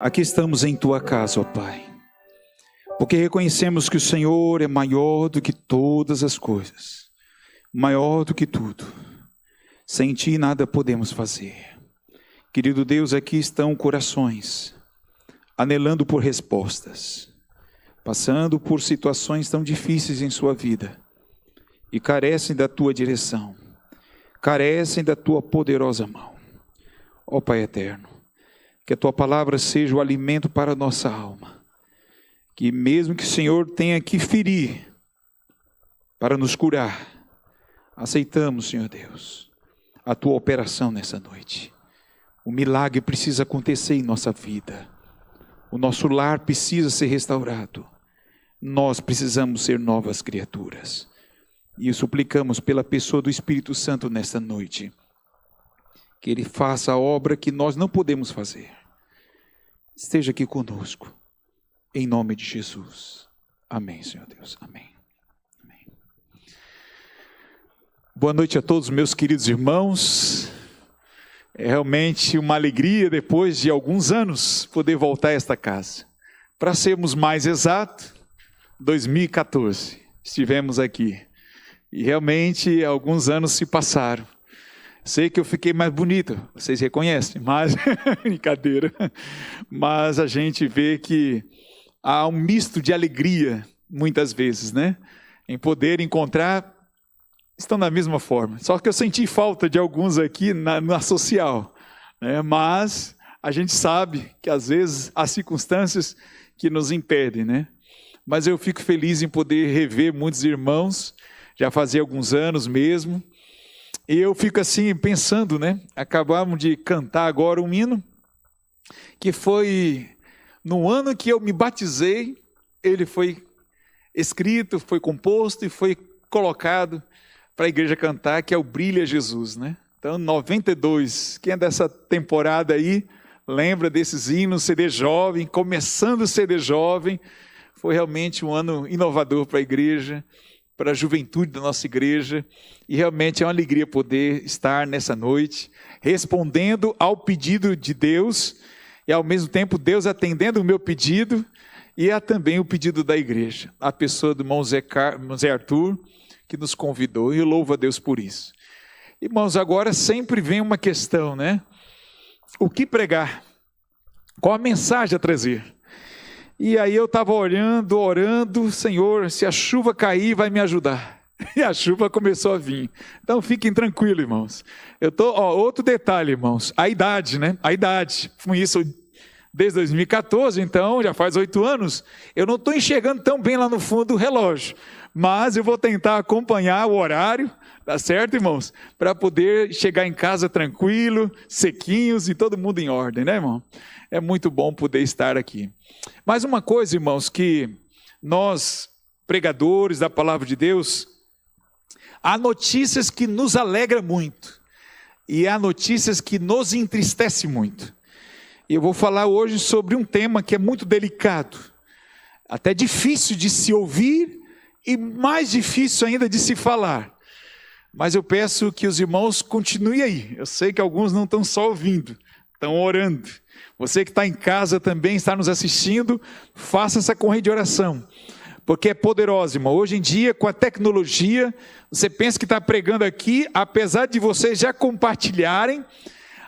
Aqui estamos em Tua casa, ó Pai, porque reconhecemos que o Senhor é maior do que todas as coisas, maior do que tudo. Sem Ti nada podemos fazer. Querido Deus, aqui estão corações anelando por respostas, passando por situações tão difíceis em sua vida e carecem da Tua direção, carecem da Tua poderosa mão. Ó Pai eterno, que a Tua palavra seja o alimento para a nossa alma. Que mesmo que o Senhor tenha que ferir para nos curar, aceitamos, Senhor Deus, a Tua operação nessa noite. O milagre precisa acontecer em nossa vida. O nosso lar precisa ser restaurado. Nós precisamos ser novas criaturas. E suplicamos pela pessoa do Espírito Santo nesta noite, que Ele faça a obra que nós não podemos fazer. Esteja aqui conosco, em nome de Jesus. Amém, Senhor Deus. Amém. Amém. Boa noite a todos, meus queridos irmãos. É realmente uma alegria, depois de alguns anos, poder voltar a esta casa. Para sermos mais exatos, 2014, estivemos aqui. E realmente, alguns anos se passaram. Sei que eu fiquei mais bonito, vocês reconhecem, mas brincadeira. Mas a gente vê que há um misto de alegria, muitas vezes, né? Em poder encontrar, estão da mesma forma. Só que eu senti falta de alguns aqui na social, né? Mas a gente sabe que às vezes há circunstâncias que nos impedem, né? Mas eu fico feliz em poder rever muitos irmãos, já fazia alguns anos mesmo. E eu fico assim pensando, né? Acabamos de cantar agora um hino, que foi no ano que eu me batizei, ele foi escrito, foi composto e foi colocado para a igreja cantar, que é o Brilha Jesus, né? Então, 92, quem é dessa temporada aí, lembra desses hinos, CD jovem, começando o CD jovem, foi realmente um ano inovador para a igreja, para a juventude da nossa igreja, e realmente é uma alegria poder estar nessa noite, respondendo ao pedido de Deus, e ao mesmo tempo Deus atendendo o meu pedido, e também o pedido da igreja, a pessoa do irmão Zé Arthur, que nos convidou, e eu louvo a Deus por isso. Irmãos, agora sempre vem uma questão, né? O que pregar? Qual a mensagem a trazer? E aí eu estava orando, Senhor, se a chuva cair, vai me ajudar. E a chuva começou a vir. Então fiquem tranquilos, irmãos. Outro detalhe, irmãos, a idade, né? A idade. Com isso, desde 2014, então, já faz 8 anos, eu não estou enxergando tão bem lá no fundo do relógio. Mas eu vou tentar acompanhar o horário, tá certo, irmãos? Para poder chegar em casa tranquilo, sequinhos e todo mundo em ordem, né, irmão? É muito bom poder estar aqui. Mas uma coisa, irmãos, que nós, pregadores da palavra de Deus, há notícias que nos alegram muito e há notícias que nos entristecem muito. E eu vou falar hoje sobre um tema que é muito delicado, até difícil de se ouvir e mais difícil ainda de se falar. Mas eu peço que os irmãos continuem aí. Eu sei que alguns não estão só ouvindo, estão orando. Você que está em casa também, está nos assistindo, faça essa corrente de oração, porque é poderosa, irmão. Hoje em dia, com a tecnologia, você pensa que está pregando aqui, apesar de vocês já compartilharem,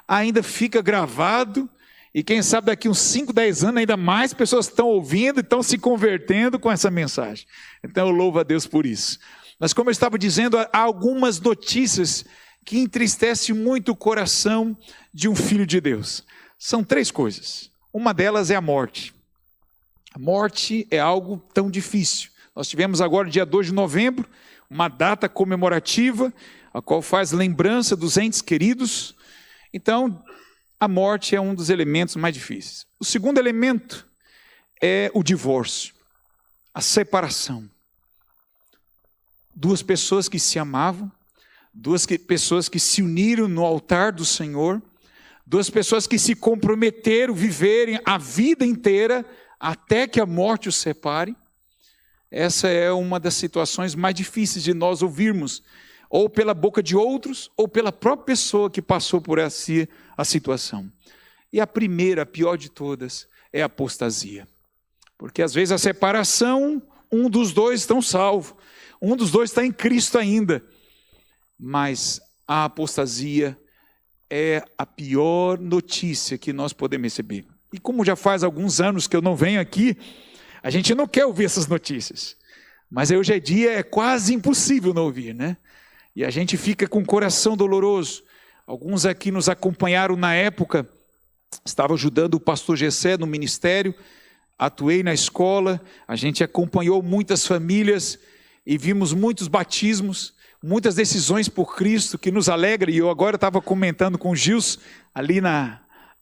ainda fica gravado, e quem sabe daqui uns 5, 10 anos, ainda mais pessoas estão ouvindo e estão se convertendo com essa mensagem. Então eu louvo a Deus por isso. Mas como eu estava dizendo, há algumas notícias que entristecem muito o coração de um filho de Deus. São 3 coisas. Uma delas é a morte. A morte é algo tão difícil. Nós tivemos agora, dia 2 de novembro, uma data comemorativa, a qual faz lembrança dos entes queridos. Então, a morte é um dos elementos mais difíceis. O segundo elemento é o divórcio, a separação. 2 pessoas que se amavam, 2 pessoas que se uniram no altar do Senhor, 2 pessoas que se comprometeram a viverem a vida inteira até que a morte os separe. Essa é uma das situações mais difíceis de nós ouvirmos, ou pela boca de outros, ou pela própria pessoa que passou por a situação. E a primeira, a pior de todas, é apostasia. Porque às vezes a separação, um dos dois estão salvo, um dos dois está em Cristo ainda. Mas a apostasia é a pior notícia que nós podemos receber. E como já faz alguns anos que eu não venho aqui, a gente não quer ouvir essas notícias. Mas hoje é dia, é quase impossível não ouvir, né? E a gente fica com o coração doloroso. Alguns aqui nos acompanharam na época, estava ajudando o pastor Gessé no ministério, atuei na escola, a gente acompanhou muitas famílias e vimos muitos batismos, muitas decisões por Cristo que nos alegra. E eu agora estava comentando com o Gils, ali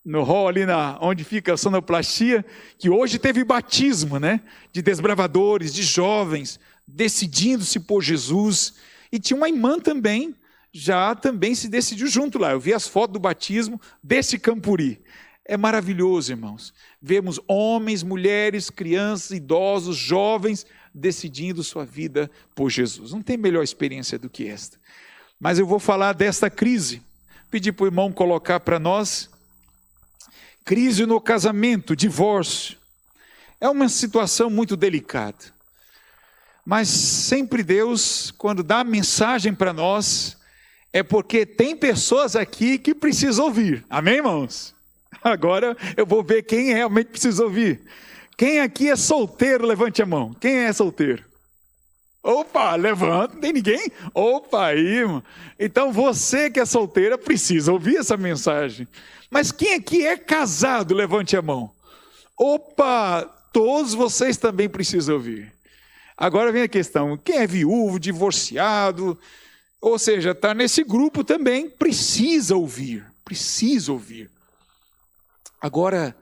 no hall, ali onde fica a sonoplastia, que hoje teve batismo, né? De desbravadores, de jovens, decidindo-se por Jesus. E tinha uma irmã também, já também se decidiu junto lá. Eu vi as fotos do batismo desse Campuri. É maravilhoso, irmãos. Vemos homens, mulheres, crianças, idosos, jovens, decidindo sua vida por Jesus. Não tem melhor experiência do que esta. Mas eu vou falar desta crise. Pedir para o irmão colocar para nós. Crise no casamento, divórcio. É uma situação muito delicada. Mas sempre Deus, quando dá a mensagem para nós, é porque tem pessoas aqui que precisam ouvir. Amém, irmãos? Agora eu vou ver quem realmente precisa ouvir. Quem aqui é solteiro, levante a mão. Quem é solteiro? Opa, levanta, não tem ninguém? Opa, aí, irmão. Então você que é solteira precisa ouvir essa mensagem. Mas quem aqui é casado, levante a mão. Opa, todos vocês também precisam ouvir. Agora vem a questão, quem é viúvo, divorciado, ou seja, está nesse grupo também, precisa ouvir. Agora,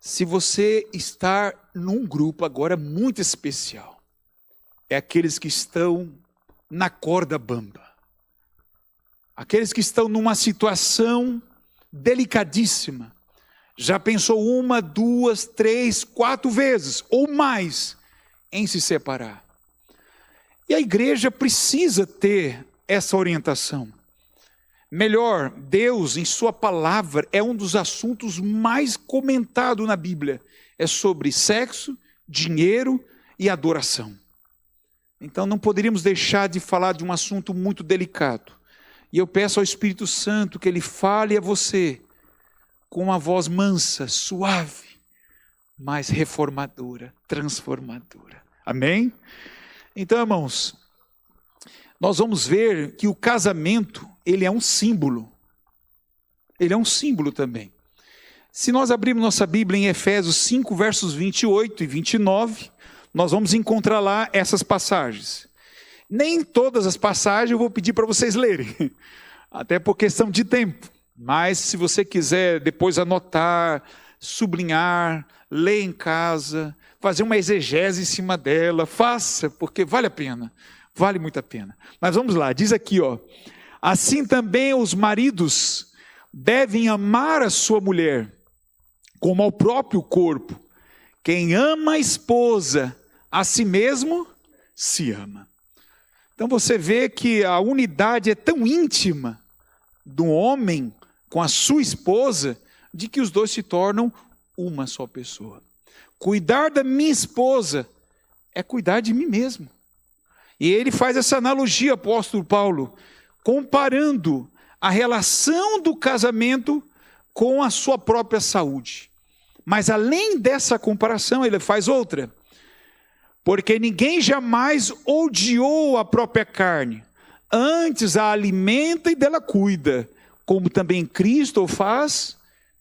se você está num grupo agora muito especial, é aqueles que estão na corda bamba. Aqueles que estão numa situação delicadíssima. Já pensou 1, 2, 3, 4 vezes ou mais em se separar. E a igreja precisa ter essa orientação. Melhor, Deus em sua palavra é um dos assuntos mais comentados na Bíblia. É sobre sexo, dinheiro e adoração. Então não poderíamos deixar de falar de um assunto muito delicado. E eu peço ao Espírito Santo que Ele fale a você com uma voz mansa, suave, mas reformadora, transformadora. Amém? Então, irmãos, nós vamos ver que o casamento, ele é um símbolo. Ele é um símbolo também. Se nós abrirmos nossa Bíblia em Efésios 5, versos 28 e 29, nós vamos encontrar lá essas passagens. Nem todas as passagens eu vou pedir para vocês lerem, até por questão de tempo. Mas se você quiser depois anotar, sublinhar, ler em casa, fazer uma exegese em cima dela, faça, porque vale a pena, vale muito a pena. Mas vamos lá, diz aqui, ó, assim também os maridos devem amar a sua mulher, como ao próprio corpo. Quem ama a esposa, a si mesmo se ama. Então você vê que a unidade é tão íntima do homem com a sua esposa, de que os dois se tornam uma só pessoa. Cuidar da minha esposa é cuidar de mim mesmo. E ele faz essa analogia, apóstolo Paulo, comparando a relação do casamento com a sua própria saúde. Mas além dessa comparação, ele faz outra. Porque ninguém jamais odiou a própria carne, antes a alimenta e dela cuida, como também Cristo o faz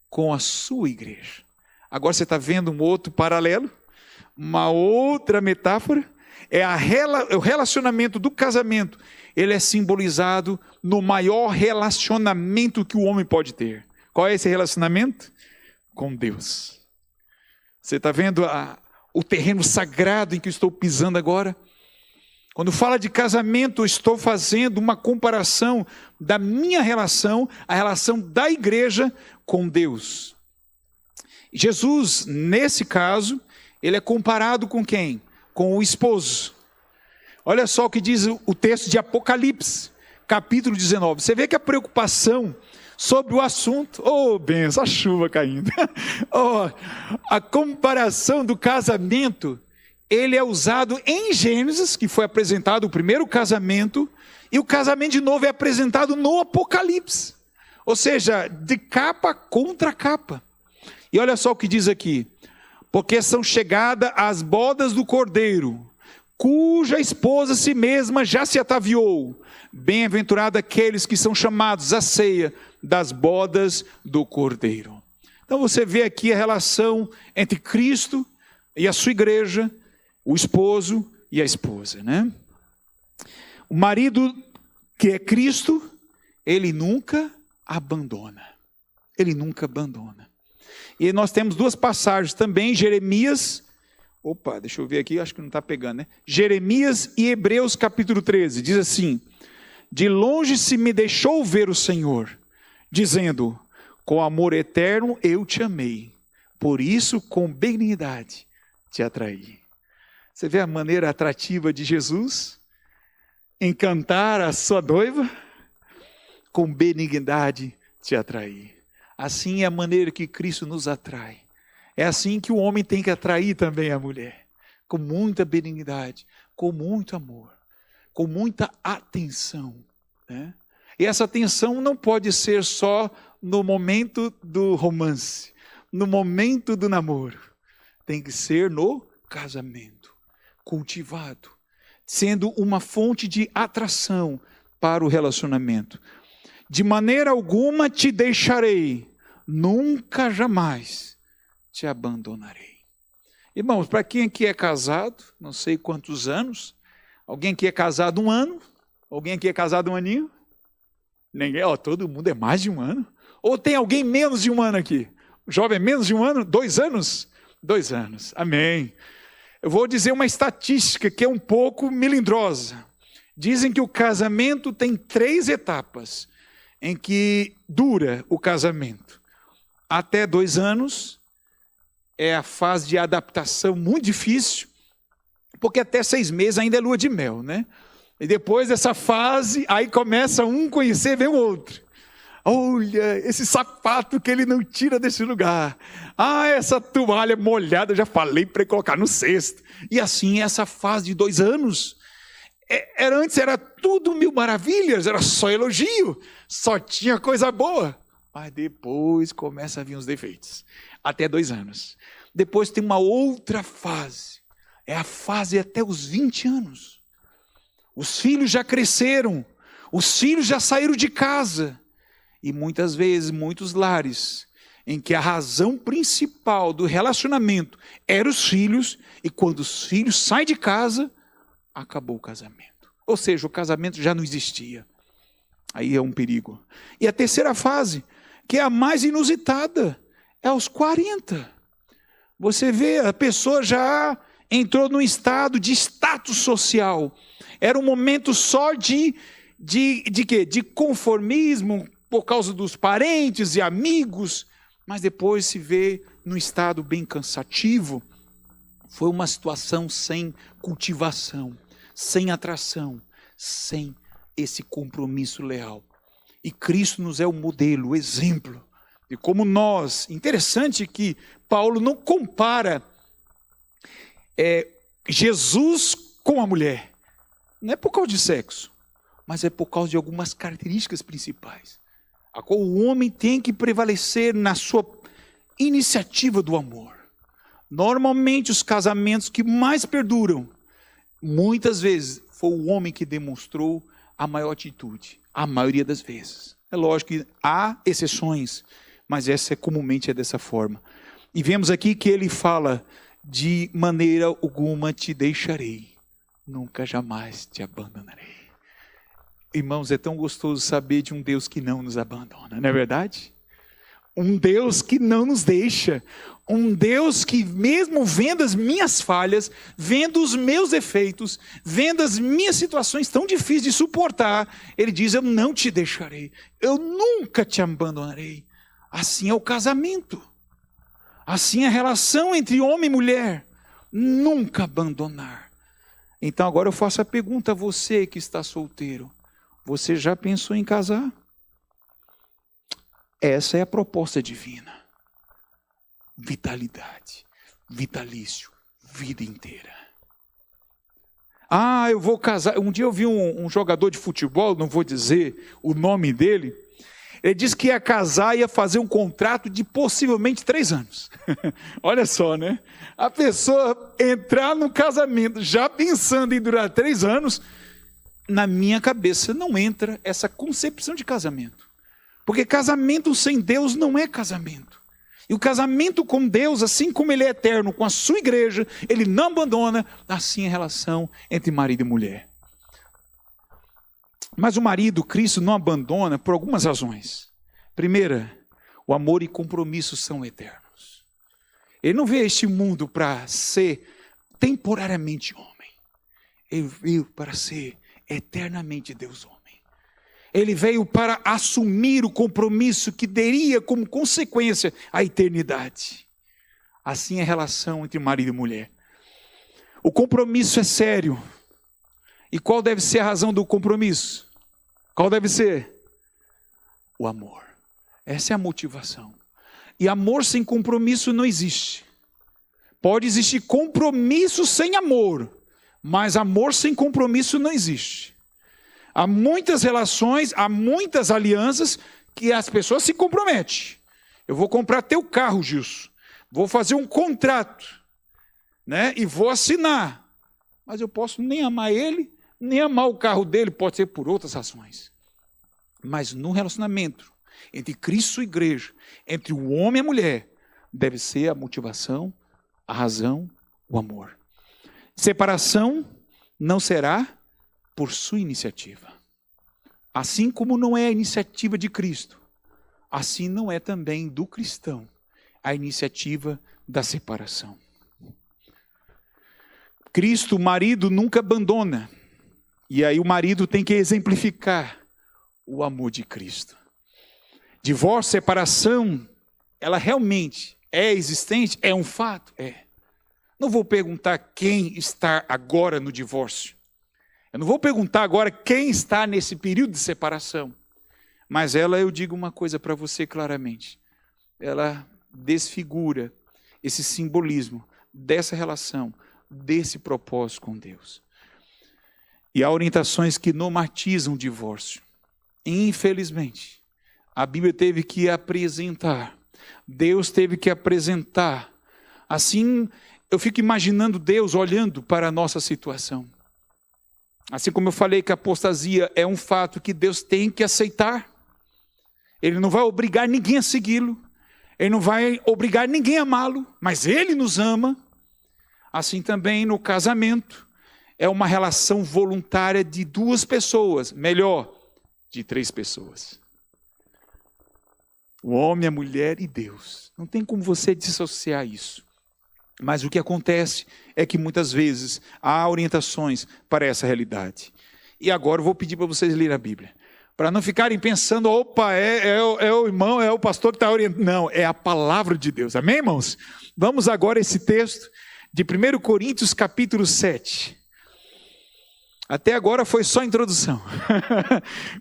com a sua igreja. Agora você está vendo um outro paralelo, uma outra metáfora, o relacionamento do casamento, ele é simbolizado no maior relacionamento que o homem pode ter. Qual é esse relacionamento? Com Deus. Você está vendo o terreno sagrado em que eu estou pisando agora? Quando fala de casamento, eu estou fazendo uma comparação da minha relação, a relação da igreja com Deus. Jesus, nesse caso, ele é comparado com quem? Com o esposo. Olha só o que diz o texto de Apocalipse, capítulo 19. Você vê que a preocupação sobre o assunto. Oh, benção, a chuva caindo. Oh, a comparação do casamento, ele é usado em Gênesis, que foi apresentado o primeiro casamento, e o casamento de novo é apresentado no Apocalipse. Ou seja, de capa contra capa. E olha só o que diz aqui. Porque são chegadas as bodas do Cordeiro, cuja esposa si mesma já se ataviou. Bem-aventurado aqueles que são chamados à ceia das bodas do Cordeiro. Então você vê aqui a relação entre Cristo e a sua igreja, o esposo e a esposa, né? O marido que é Cristo, ele nunca abandona. Ele nunca abandona. E nós temos duas passagens também, Jeremias, deixa eu ver aqui, acho que não está pegando, né? Jeremias e Hebreus capítulo 13, diz assim: de longe se me deixou ver o Senhor, dizendo, com amor eterno eu te amei, por isso com benignidade te atraí. Você vê a maneira atrativa de Jesus? Encantar a sua noiva, com benignidade te atrair. Assim é a maneira que Cristo nos atrai. É assim que o homem tem que atrair também a mulher. Com muita benignidade, com muito amor, com muita atenção, né? E essa atenção não pode ser só no momento do romance, no momento do namoro. Tem que ser no casamento, cultivado, sendo uma fonte de atração para o relacionamento. De maneira alguma te deixarei, nunca jamais te abandonarei. Irmãos, para quem aqui é casado, não sei quantos anos, alguém aqui é casado 1 ano? Alguém aqui é casado 1 aninho? Ninguém, todo mundo é mais de 1 ano. Ou tem alguém menos de 1 ano aqui? O jovem é menos de 1 ano? 2 anos? 2 anos, amém. Eu vou dizer uma estatística que é um pouco melindrosa. Dizem que o casamento tem 3 etapas em que dura o casamento. Até 2 anos é a fase de adaptação muito difícil, porque até 6 meses ainda é lua de mel, né? E depois dessa fase, aí começa um conhecer, vem o outro. Olha, esse sapato que ele não tira desse lugar. Ah, essa toalha molhada, já falei para ele colocar no cesto. E assim, essa fase de 2 anos, antes era tudo 1000 maravilhas, era só elogio, só tinha coisa boa. Mas depois começa a vir os defeitos, até 2 anos. Depois tem uma outra fase, é a fase até os 20 anos. Os filhos já cresceram, os filhos já saíram de casa. E muitas vezes, muitos lares, em que a razão principal do relacionamento eram os filhos, e quando os filhos saem de casa, acabou o casamento. Ou seja, o casamento já não existia. Aí é um perigo. E a terceira fase, que é a mais inusitada, é aos 40. Você vê, a pessoa já entrou num estado de status social. Era um momento só de quê? De conformismo, por causa dos parentes e amigos, mas depois se vê num estado bem cansativo. Foi uma situação sem cultivação, sem atração, sem esse compromisso leal. E Cristo nos é o modelo, o exemplo de como nós. Interessante que Paulo não compara Jesus com a mulher. Não é por causa de sexo, mas é por causa de algumas características principais, a qual o homem tem que prevalecer na sua iniciativa do amor. Normalmente os casamentos que mais perduram, muitas vezes foi o homem que demonstrou a maior atitude, a maioria das vezes. É lógico que há exceções, mas essa comumente é dessa forma. E vemos aqui que ele fala, de maneira alguma te deixarei, nunca jamais te abandonarei. Irmãos, é tão gostoso saber de um Deus que não nos abandona, não é verdade? Um Deus que não nos deixa, um Deus que mesmo vendo as minhas falhas, vendo os meus defeitos, vendo as minhas situações tão difíceis de suportar, Ele diz, eu não te deixarei, eu nunca te abandonarei. Assim é o casamento, assim é a relação entre homem e mulher, nunca abandonar. Então agora eu faço a pergunta a você que está solteiro, você já pensou em casar? Essa é a proposta divina. Vitalidade, vitalício, vida inteira. Ah, eu vou casar. Um dia eu vi um jogador de futebol, não vou dizer o nome dele. Ele disse que ia casar e ia fazer um contrato de possivelmente 3 anos. Olha só, né? A pessoa entrar no casamento já pensando em durar 3 anos, na minha cabeça não entra essa concepção de casamento. Porque casamento sem Deus não é casamento. E o casamento com Deus, assim como ele é eterno com a sua igreja, ele não abandona, assim é a relação entre marido e mulher. Mas o marido, Cristo, não abandona por algumas razões. Primeira, o amor e compromisso são eternos. Ele não veio a este mundo para ser temporariamente homem. Ele veio para ser eternamente Deus homem. Ele veio para assumir o compromisso que teria como consequência a eternidade. Assim é a relação entre marido e mulher. O compromisso é sério. E qual deve ser a razão do compromisso? Qual deve ser? O amor. Essa é a motivação. E amor sem compromisso não existe. Pode existir compromisso sem amor, mas amor sem compromisso não existe. Há muitas relações, há muitas alianças que as pessoas se comprometem. Eu vou comprar teu carro, Gilson. Vou fazer um contrato, né? E vou assinar. Mas eu posso nem amar ele, nem amar o carro dele, pode ser por outras razões. Mas no relacionamento entre Cristo e a igreja, entre o homem e a mulher, deve ser a motivação, a razão, o amor. Separação não será por sua iniciativa. Assim como não é a iniciativa de Cristo, assim não é também do cristão a iniciativa da separação. Cristo, o marido, nunca abandona. E aí o marido tem que exemplificar o amor de Cristo. Divórcio, separação, ela realmente é existente? É um fato? É. Não vou perguntar quem está agora no divórcio. Eu não vou perguntar agora quem está nesse período de separação. Mas eu digo uma coisa para você claramente. Ela desfigura esse simbolismo dessa relação, desse propósito com Deus. E há orientações que normatizam o divórcio. Infelizmente, a Bíblia teve que apresentar. Deus teve que apresentar. Assim, eu fico imaginando Deus olhando para a nossa situação. Assim como eu falei que a apostasia é um fato que Deus tem que aceitar. Ele não vai obrigar ninguém a segui-lo. Ele não vai obrigar ninguém a amá-lo. Mas Ele nos ama. Assim também no casamento. É uma relação voluntária de 2 pessoas. Melhor, de 3 pessoas. O homem, a mulher e Deus. Não tem como você dissociar isso. Mas o que acontece é que muitas vezes há orientações para essa realidade. E agora eu vou pedir para vocês lerem a Bíblia. Para não ficarem pensando, opa, é o irmão, é o pastor que está orientando. Não, é a palavra de Deus. Amém, irmãos? Vamos agora a esse texto de 1 Coríntios capítulo 7. Até agora foi só introdução.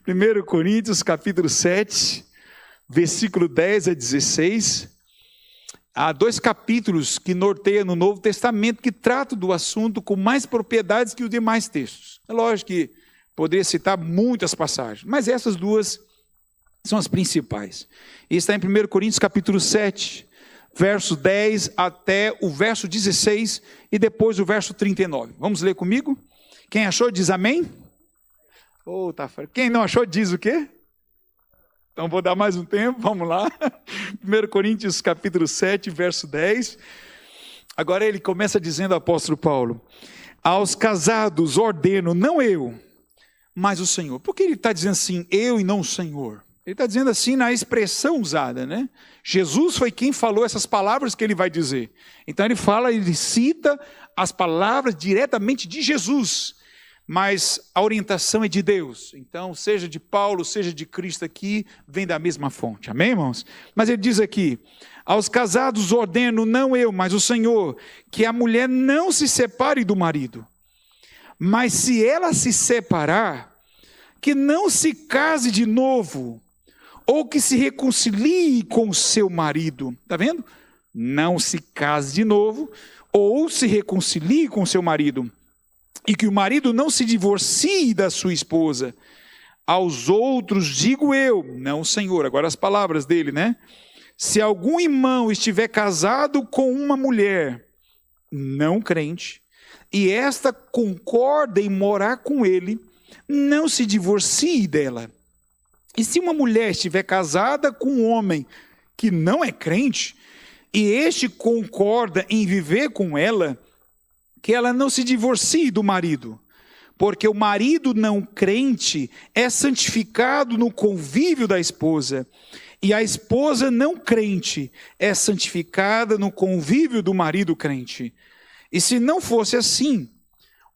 1 Coríntios capítulo 7, versículo 10 a 16. Há 2 capítulos que norteiam no Novo Testamento que tratam do assunto com mais propriedades que os demais textos. É lógico que poderia citar muitas passagens, mas essas 2 são as principais. E está em 1 Coríntios capítulo 7, verso 10 até o verso 16 e depois o verso 39. Vamos ler comigo? Quem achou diz amém? Quem não achou diz o quê? Então vou dar mais um tempo, vamos lá. 1 Coríntios capítulo 7, verso 10. Agora ele começa dizendo, apóstolo Paulo: aos casados ordeno, não eu, mas o Senhor. Por que ele está dizendo assim, eu e não o Senhor? Ele está dizendo assim na expressão usada, né? Jesus foi quem falou essas palavras que ele vai dizer. Então ele cita as palavras diretamente de Jesus. Mas a orientação é de Deus. Então, seja de Paulo, seja de Cristo aqui, vem da mesma fonte. Amém, irmãos? Mas ele diz aqui, aos casados ordeno, não eu, mas o Senhor, que a mulher não se separe do marido. Mas se ela se separar, que não se case de novo, ou que se reconcilie com o seu marido. Está vendo? Não se case de novo, ou se reconcilie com o seu marido. E que o marido não se divorcie da sua esposa. Aos outros digo eu, não o Senhor, agora as palavras dele, né? Se algum irmão estiver casado com uma mulher não crente, e esta concorda em morar com ele, não se divorcie dela. E se uma mulher estiver casada com um homem que não é crente, e este concorda em viver com ela, que ela não se divorcie do marido. Porque o marido não crente é santificado no convívio da esposa, e a esposa não crente é santificada no convívio do marido crente. E se não fosse assim,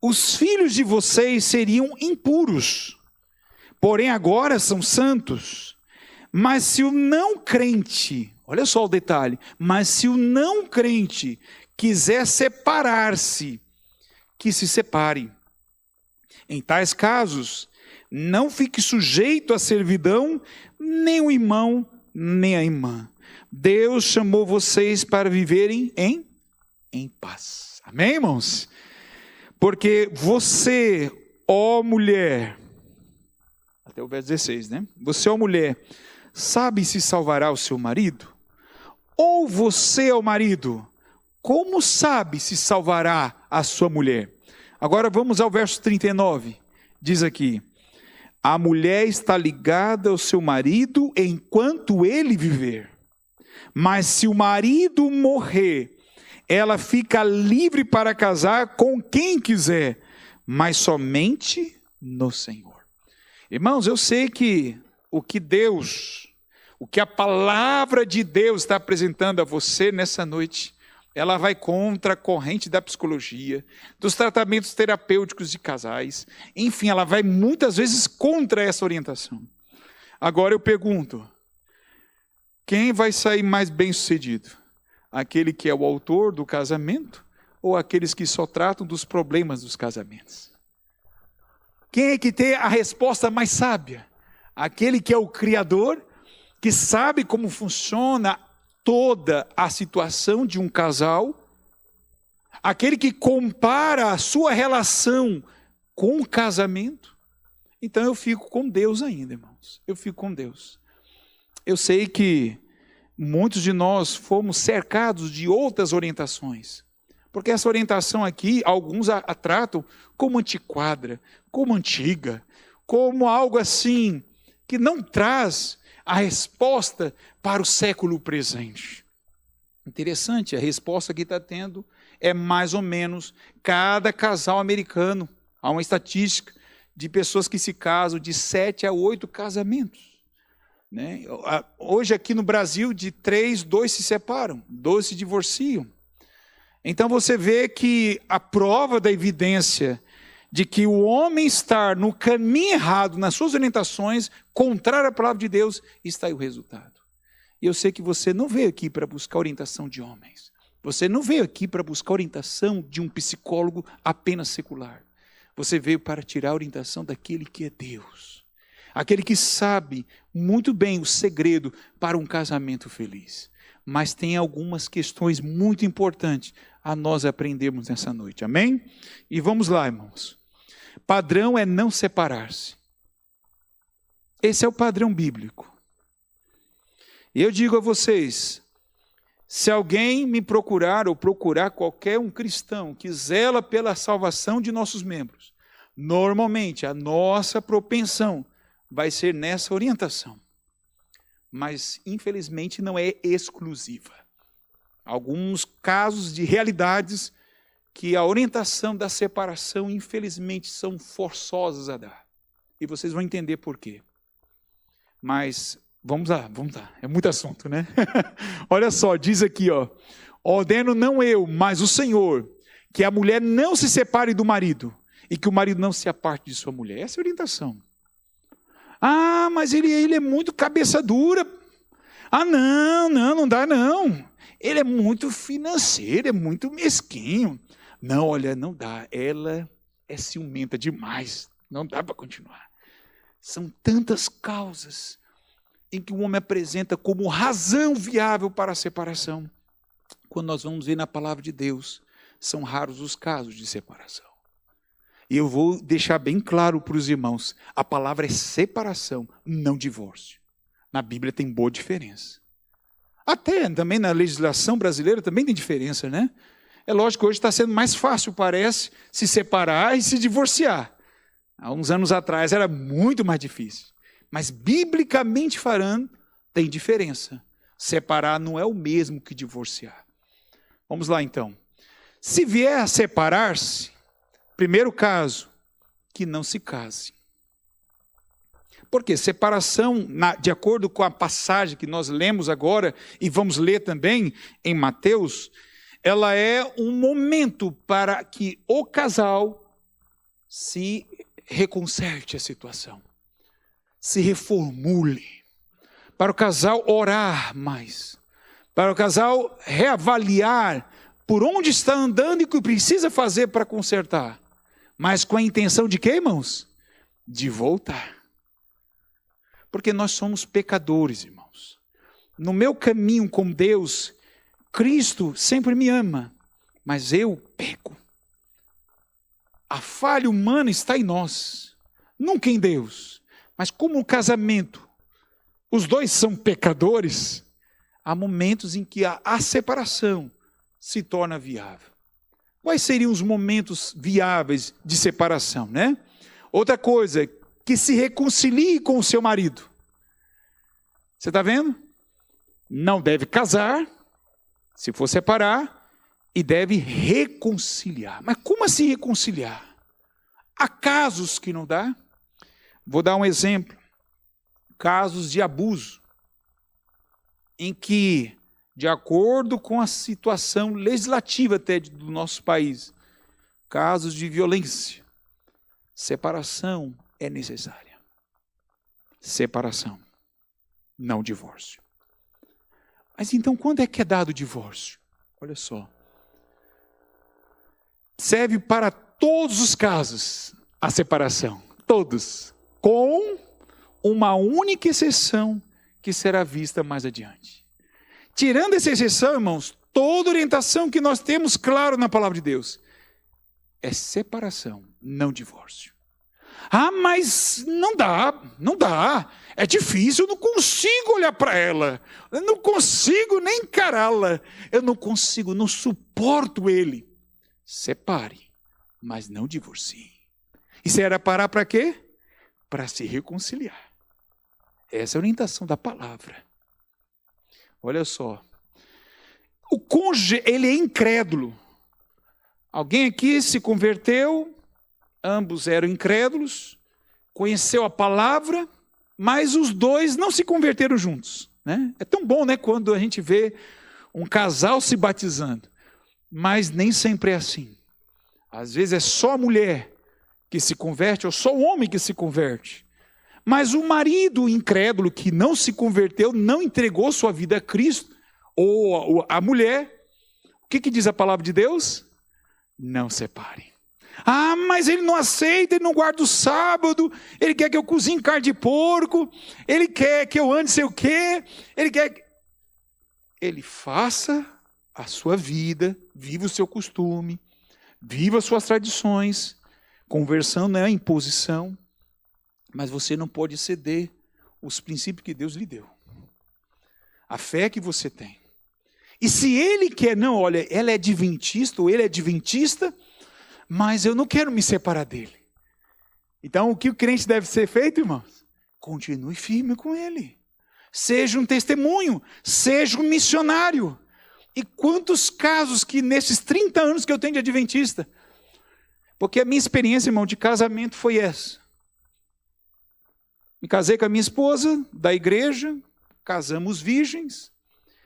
os filhos de vocês seriam impuros, porém agora são santos. Mas se o não crente, olha só o detalhe, mas se o não crente quiser separar-se, que se separe. Em tais casos, não fique sujeito à servidão, nem o irmão, nem a irmã. Deus chamou vocês para viverem em paz. Amém, irmãos? Porque você, ó mulher, até o verso 16, né? Você, ó mulher, sabe se salvará o seu marido? Ou você, ó marido, como sabe se salvará a sua mulher? Agora vamos ao verso 39, diz aqui: a mulher está ligada ao seu marido enquanto ele viver, mas se o marido morrer, ela fica livre para casar com quem quiser, mas somente no Senhor. Irmãos, eu sei que o que a palavra de Deus está apresentando a você nessa noite, ela vai contra a corrente da psicologia, dos tratamentos terapêuticos de casais. Enfim, ela vai muitas vezes contra essa orientação. Agora eu pergunto, quem vai sair mais bem sucedido? Aquele que é o autor do casamento ou aqueles que só tratam dos problemas dos casamentos? Quem é que tem a resposta mais sábia? Aquele que é o Criador, que sabe como funciona toda a situação de um casal, aquele que compara a sua relação com o casamento. Então eu fico com Deus ainda, irmãos. Eu fico com Deus. Eu sei que muitos de nós fomos cercados de outras orientações, porque essa orientação aqui, alguns a tratam como antiquada, como antiga, como algo assim, que não traz a resposta para o século presente. Interessante, a resposta que está tendo é mais ou menos cada casal americano. Há uma estatística de pessoas que se casam de 7 a 8 casamentos. Né? Hoje aqui no Brasil, de 3, 2 se separam, 2 se divorciam. Então você vê que a prova da evidência de que o homem estar no caminho errado, nas suas orientações, contrário à palavra de Deus, está aí o resultado. E eu sei que você não veio aqui para buscar orientação de homens. Você não veio aqui para buscar orientação de um psicólogo apenas secular. Você veio para tirar a orientação daquele que é Deus. Aquele que sabe muito bem o segredo para um casamento feliz. Mas tem algumas questões muito importantes a nós aprendermos nessa noite. Amém? E vamos lá, irmãos. Padrão é não separar-se. Esse é o padrão bíblico. E eu digo a vocês, se alguém me procurar ou procurar qualquer um cristão que zela pela salvação de nossos membros, normalmente a nossa propensão vai ser nessa orientação. Mas, infelizmente, não é exclusiva. Alguns casos de realidades que a orientação da separação, infelizmente, são forçosas a dar. E vocês vão entender por quê. Mas, vamos lá. É muito assunto, né? Olha só, diz aqui, ó. Ordeno não eu, mas o Senhor, que a mulher não se separe do marido e que o marido não se aparte de sua mulher. Essa é a orientação. Ah, mas ele é muito cabeça dura. Ah, não dá não. Ele é muito financeiro, é muito mesquinho. Não, olha, não dá. Ela é ciumenta demais. Não dá para continuar. São tantas causas em que o homem apresenta como razão viável para a separação. Quando nós vamos ver na palavra de Deus, são raros os casos de separação. E eu vou deixar bem claro para os irmãos, a palavra é separação, não divórcio. Na Bíblia tem boa diferença. Até também na legislação brasileira também tem diferença, né? É lógico que hoje está sendo mais fácil, parece, se separar e se divorciar. Há uns anos atrás era muito mais difícil. Mas, biblicamente falando, tem diferença. Separar não é o mesmo que divorciar. Vamos lá, então. Se vier a separar-se, primeiro caso, que não se case. Porque separação, de acordo com a passagem que nós lemos agora, e vamos ler também em Mateus, ela é um momento para que o casal se reconserte a situação, se reformule, para o casal orar mais, para o casal reavaliar por onde está andando e o que precisa fazer para consertar, mas com a intenção de quê, irmãos? De voltar. Porque nós somos pecadores, irmãos. No meu caminho com Deus, Cristo sempre me ama, mas eu peco. A falha humana está em nós, nunca em Deus. Mas como o casamento, os dois são pecadores, há momentos em que a separação se torna viável. Quais seriam os momentos viáveis de separação, né? Outra coisa, que se reconcilie com o seu marido. Você está vendo? Não deve casar, se for separar, e deve reconciliar. Mas como assim reconciliar? Há casos que não dá. Vou dar um exemplo. Casos de abuso, em que, de acordo com a situação legislativa até do nosso país, casos de violência, separação é necessária. Separação, não divórcio. Mas então, quando é que é dado o divórcio? Olha só. Serve para todos os casos a separação. Todos. Com uma única exceção que será vista mais adiante. Tirando essa exceção, irmãos, toda orientação que nós temos claro na palavra de Deus é separação, não divórcio. Ah, mas não dá, é difícil, eu não consigo olhar para ela, eu não consigo nem encará-la, eu não suporto ele. Separe, mas não divorcie. Isso era parar para quê? Para se reconciliar. Essa é a orientação da palavra. Olha só, o cônjuge, ele é incrédulo. Alguém aqui se converteu, ambos eram incrédulos, conheceu a palavra, mas os dois não se converteram juntos, né? É tão bom, né, quando a gente vê um casal se batizando, mas nem sempre é assim. Às vezes é só a mulher que se converte, ou só o homem que se converte. Mas o marido incrédulo que não se converteu, não entregou sua vida a Cristo, ou a mulher, o que diz a palavra de Deus? Não separe. Ah, mas ele não aceita, ele não guarda o sábado, ele quer que eu cozinhe carne de porco, ele quer que eu ande sei o quê, ele quer que... Ele faça a sua vida, viva o seu costume, viva as suas tradições. Conversão não é imposição, mas você não pode ceder os princípios que Deus lhe deu. A fé que você tem. E se ele quer, não, olha, ela é adventista ou ele é adventista, mas eu não quero me separar dele. Então, o que o crente deve ser feito, irmãos? Continue firme com ele. Seja um testemunho, seja um missionário. E quantos casos que nesses 30 anos que eu tenho de adventista, porque a minha experiência, irmão, de casamento foi essa. Me casei com a minha esposa, da igreja, casamos virgens,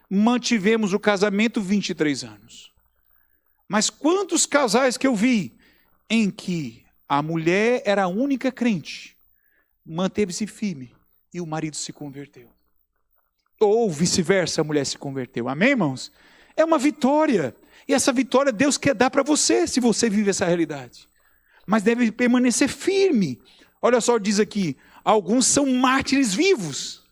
mantivemos o casamento 23 anos. Mas quantos casais que eu vi em que a mulher era a única crente, manteve-se firme e o marido se converteu. Ou vice-versa, a mulher se converteu. Amém, irmãos? É uma vitória. E essa vitória Deus quer dar para você, se você vive essa realidade. Mas deve permanecer firme. Olha só, diz aqui, alguns são mártires vivos.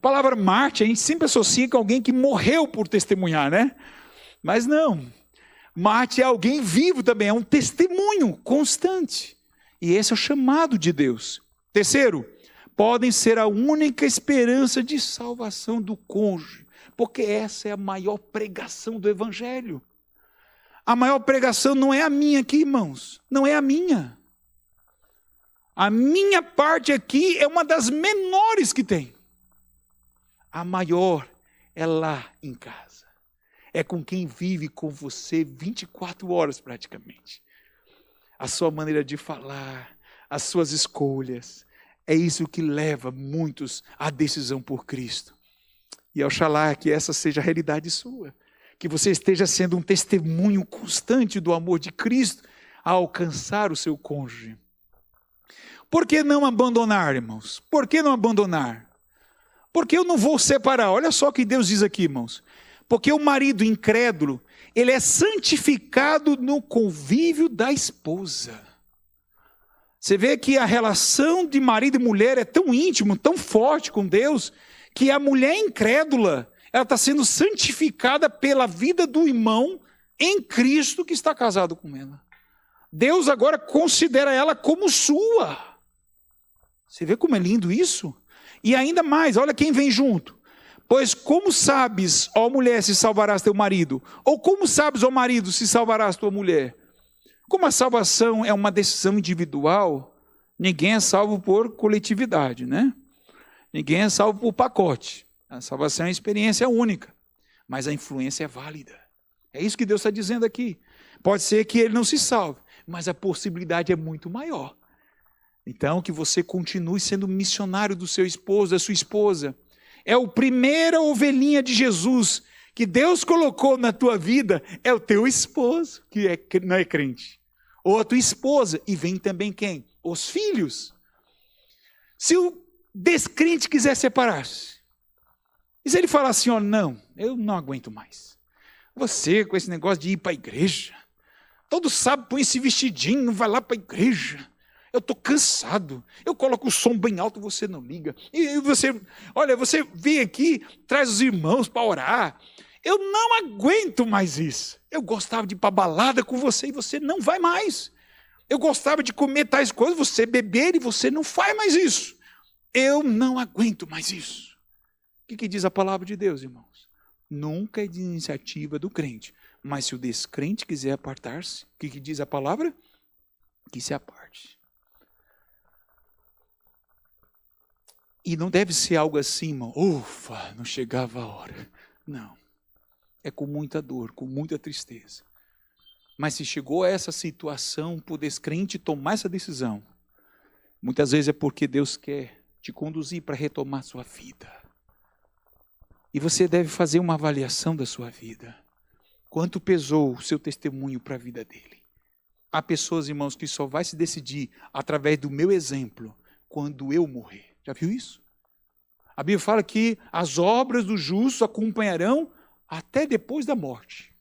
palavra mártir, a gente sempre associa com alguém que morreu por testemunhar, né? Mas não. Mártir é alguém vivo também, é um testemunho constante. E esse é o chamado de Deus. Terceiro, podem ser a única esperança de salvação do cônjuge, porque essa é a maior pregação do Evangelho. A maior pregação não é a minha aqui, irmãos, não é a minha. A minha parte aqui é uma das menores que tem. A maior é lá em casa. É com quem vive com você 24 horas praticamente. A sua maneira de falar, as suas escolhas, é isso que leva muitos à decisão por Cristo. E oxalá que essa seja a realidade sua. Que você esteja sendo um testemunho constante do amor de Cristo a alcançar o seu cônjuge. Por que não abandonar, irmãos? Por que não abandonar? Porque eu não vou separar. Olha só o que Deus diz aqui, irmãos. Porque o marido incrédulo, ele é santificado no convívio da esposa. Você vê que a relação de marido e mulher é tão íntima, tão forte com Deus, que a mulher incrédula, ela está sendo santificada pela vida do irmão em Cristo que está casado com ela. Deus agora considera ela como sua. Você vê como é lindo isso? E ainda mais, olha quem vem junto. Pois como sabes, ó mulher, se salvarás teu marido? Ou como sabes, ó marido, se salvarás tua mulher? Como a salvação é uma decisão individual, ninguém é salvo por coletividade, né? Ninguém é salvo por pacote. A salvação é uma experiência única, mas a influência é válida. É isso que Deus está dizendo aqui. Pode ser que ele não se salve, mas a possibilidade é muito maior. Então, que você continue sendo missionário do seu esposo, da sua esposa. É a primeira ovelhinha de Jesus que Deus colocou na tua vida, é o teu esposo, que não é crente. Ou a tua esposa, e vem também quem? Os filhos. Se o descrente quiser separar-se, e se ele falar assim, ó, não, eu não aguento mais. Você com esse negócio de ir para a igreja, todo sábado põe esse vestidinho, vai lá para a igreja. Eu estou cansado, eu coloco o som bem alto, você não liga. E você, olha, você vem aqui, traz os irmãos para orar. Eu não aguento mais isso. Eu gostava de ir para a balada com você e você não vai mais. Eu gostava de comer tais coisas, você beber e você não faz mais isso. Eu não aguento mais isso. O que diz a palavra de Deus, irmãos? Nunca é de iniciativa do crente. Mas se o descrente quiser apartar-se, o que diz a palavra? Que se aparte. E não deve ser algo assim, irmão. Ufa, não chegava a hora. Não. É com muita dor, com muita tristeza. Mas se chegou a essa situação, por descrente tomar essa decisão, muitas vezes é porque Deus quer te conduzir para retomar sua vida. E você deve fazer uma avaliação da sua vida. Quanto pesou o seu testemunho para a vida dele? Há pessoas, irmãos, que só vai se decidir através do meu exemplo quando eu morrer. Já viu isso? A Bíblia fala que as obras do justo acompanharão até depois da morte.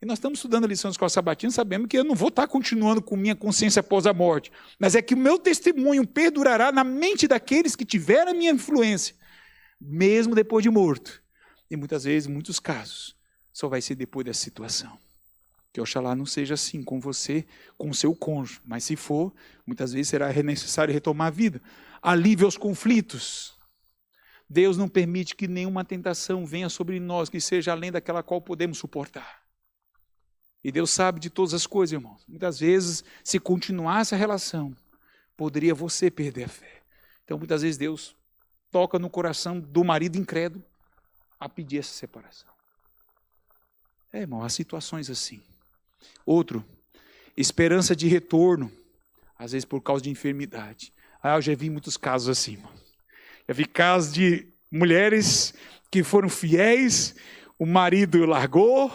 E nós estamos estudando a lição da escola sabatina, sabemos que eu não vou estar continuando com minha consciência após a morte, mas é que o meu testemunho perdurará na mente daqueles que tiveram a minha influência, mesmo depois de morto. E muitas vezes, em muitos casos, só vai ser depois dessa situação. Que oxalá não seja assim com você, com o seu cônjuge, mas se for, muitas vezes será necessário retomar a vida. Alívio aos conflitos. Deus não permite que nenhuma tentação venha sobre nós que seja além daquela qual podemos suportar. E Deus sabe de todas as coisas, irmãos. Muitas vezes, se continuasse a relação, poderia você perder a fé. Então, muitas vezes, Deus toca no coração do marido incrédulo a pedir essa separação. Irmão, há situações assim. Outro, esperança de retorno, às vezes por causa de enfermidade. Eu já vi muitos casos assim, irmão. Já vi casos de mulheres que foram fiéis, o marido largou,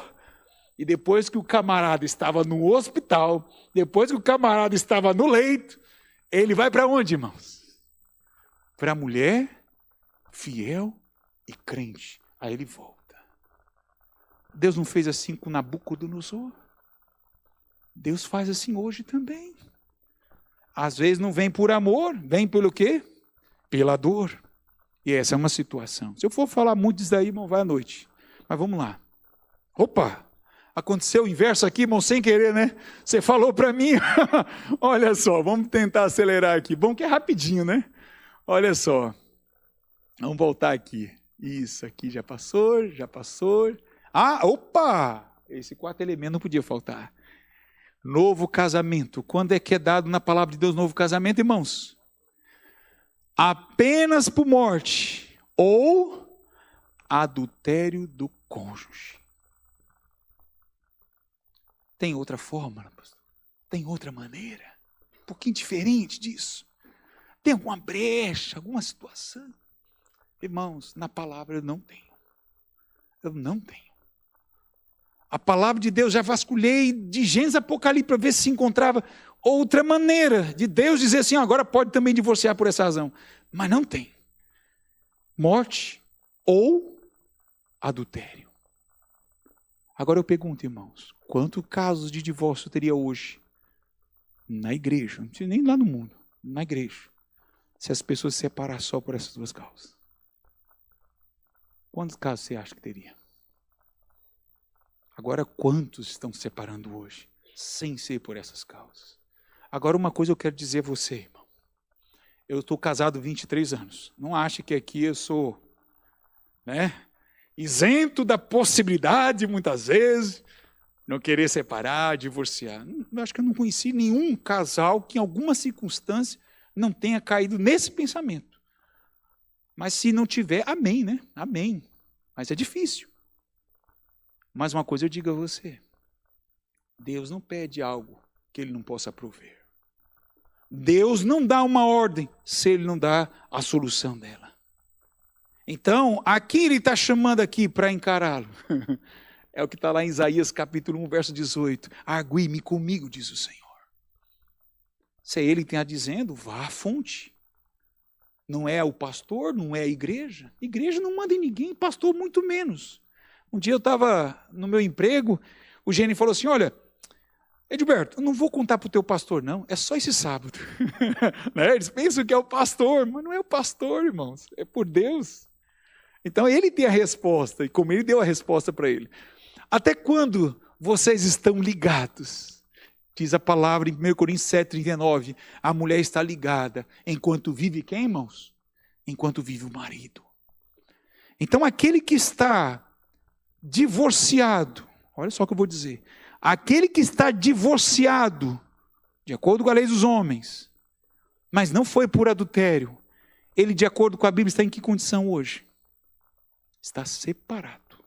e depois que o camarada estava no hospital, depois que o camarada estava no leito, ele vai para onde, irmãos? Para a mulher fiel e crente. Aí ele volta. Deus não fez assim com Nabucodonosor? Deus faz assim hoje também. Às vezes não vem por amor, vem pelo quê? Pela dor. E essa é uma situação. Se eu for falar muito disso daí, irmão, vai à noite. Mas vamos lá. Opa! Aconteceu o inverso aqui, irmão, sem querer, né? Você falou para mim. Olha só, vamos tentar acelerar aqui. Bom que é rapidinho, né? Olha só. Vamos voltar aqui. Isso aqui já passou, já passou. Ah, opa! Esse quarto elemento não podia faltar. Novo casamento. Quando é que é dado na palavra de Deus novo casamento, irmãos? Apenas por morte ou adultério do cônjuge. Tem outra fórmula, pastor? Tem outra maneira? Um pouquinho diferente disso? Tem alguma brecha, alguma situação? Irmãos, na palavra eu não tenho. Eu não tenho. A palavra de Deus já vasculhei de Gênesis a Apocalipse para ver se encontrava outra maneira de Deus dizer assim, agora pode também divorciar por essa razão. Mas não tem. Morte ou adultério. Agora eu pergunto, irmãos, quantos casos de divórcio teria hoje na igreja? Não precisa nem lá no mundo, na igreja. Se as pessoas se separassem só por essas duas causas. Quantos casos você acha que teria? Agora, quantos estão se separando hoje, sem ser por essas causas? Agora, uma coisa eu quero dizer a você, irmão. Eu estou casado há 23 anos. Não ache que aqui eu sou, isento da possibilidade, muitas vezes, não querer separar, divorciar. Eu acho que eu não conheci nenhum casal que, em alguma circunstância, não tenha caído nesse pensamento. Mas se não tiver, amém, né? Amém. Mas é difícil. Mas uma coisa eu digo a você. Deus não pede algo que Ele não possa prover. Deus não dá uma ordem se Ele não dá a solução dela. Então, aqui Ele está chamando aqui para encará-lo. É o que está lá em Isaías capítulo 1, verso 18. Argui-me comigo, diz o Senhor. Se é Ele que está dizendo, vá à fonte. Não é o pastor, não é a igreja. Igreja não manda em ninguém, pastor muito menos. Um dia eu estava no meu emprego, o Gênio falou assim, olha, Edilberto, eu não vou contar para o teu pastor não, é só esse sábado. Eles pensam que é o pastor, mas não é o pastor, irmãos, é por Deus. Então ele tem a resposta, e como ele deu a resposta para ele. Até quando vocês estão ligados? Diz a palavra em 1 Coríntios 7,39, a mulher está ligada enquanto vive quem, irmãos? Enquanto vive o marido. Então aquele que está divorciado, olha só o que eu vou dizer, aquele que está divorciado, de acordo com a lei dos homens, mas não foi por adultério, ele de acordo com a Bíblia está em que condição hoje? Está separado.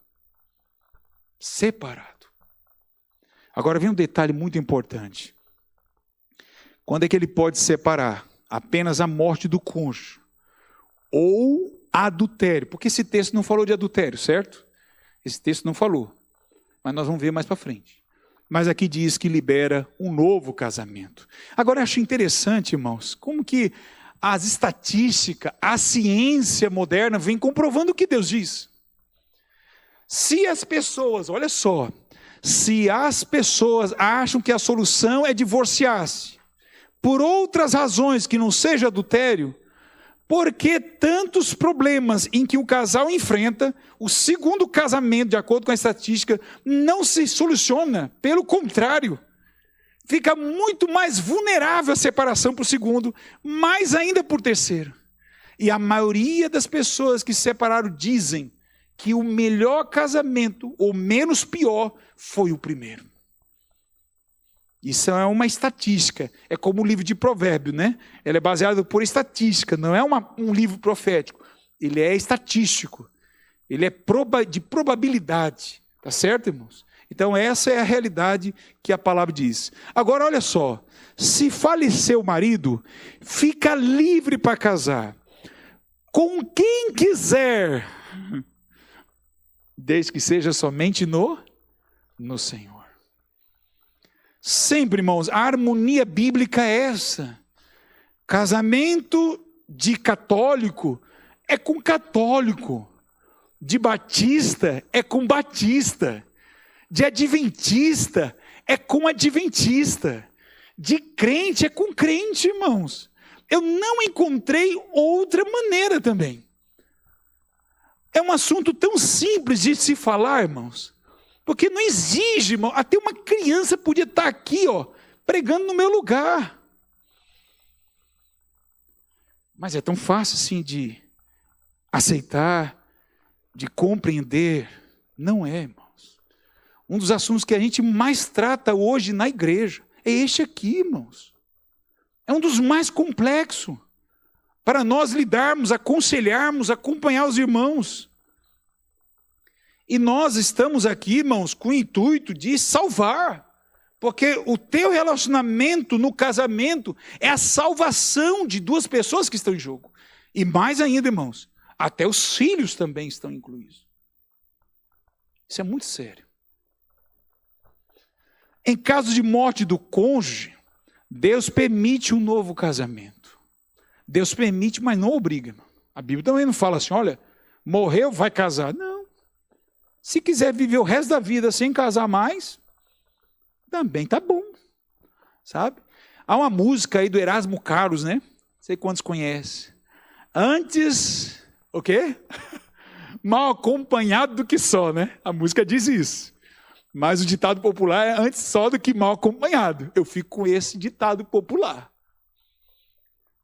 Separado. Agora vem um detalhe muito importante. Quando é que ele pode separar? Apenas a morte do cônjuge. Ou adultério. Porque esse texto não falou de adultério, certo? Esse texto não falou. Mas nós vamos ver mais para frente. Mas aqui diz que libera um novo casamento. Agora eu acho interessante, irmãos, como que as estatísticas, a ciência moderna vem comprovando o que Deus diz. Se as pessoas, olha só, se as pessoas acham que a solução é divorciar-se, por outras razões que não seja adultério, por que tantos problemas em que o casal enfrenta, o segundo casamento, de acordo com a estatística, não se soluciona? Pelo contrário, fica muito mais vulnerável a separação para o segundo, mais ainda por terceiro. E a maioria das pessoas que se separaram dizem que o melhor casamento, ou menos pior, foi o primeiro. Isso é uma estatística, é como o livro de Provérbios, né? Ele é baseado por estatística, não é um livro profético, ele é estatístico, ele é de probabilidade, tá certo, irmãos? Então essa é a realidade que a palavra diz. Agora olha só, se falecer o marido, fica livre para casar com quem quiser, desde que seja somente no Senhor. Sempre, irmãos, a harmonia bíblica é essa. Casamento de católico é com católico, de batista é com batista, de adventista é com adventista, de crente é com crente, irmãos. Eu não encontrei outra maneira também. É um assunto tão simples de se falar, irmãos. Porque não exige, irmão. Até uma criança podia estar aqui, pregando no meu lugar. Mas é tão fácil assim de aceitar, de compreender. Não é, irmãos. Um dos assuntos que a gente mais trata hoje na igreja é este aqui, irmãos. É um dos mais complexos. Para nós lidarmos, aconselharmos, acompanhar os irmãos. E nós estamos aqui, irmãos, com o intuito de salvar. Porque o teu relacionamento no casamento é a salvação de duas pessoas que estão em jogo. E mais ainda, irmãos, até os filhos também estão incluídos. Isso é muito sério. Em caso de morte do cônjuge, Deus permite um novo casamento. Deus permite, mas não obriga. A Bíblia também não fala assim, olha, morreu, vai casar. Não. Se quiser viver o resto da vida sem casar mais, também tá bom. Sabe? Há uma música aí do Erasmo Carlos, né? Não sei quantos conhecem. Antes, o quê? Mal acompanhado do que só, né? A música diz isso. Mas o ditado popular é antes só do que mal acompanhado. Eu fico com esse ditado popular.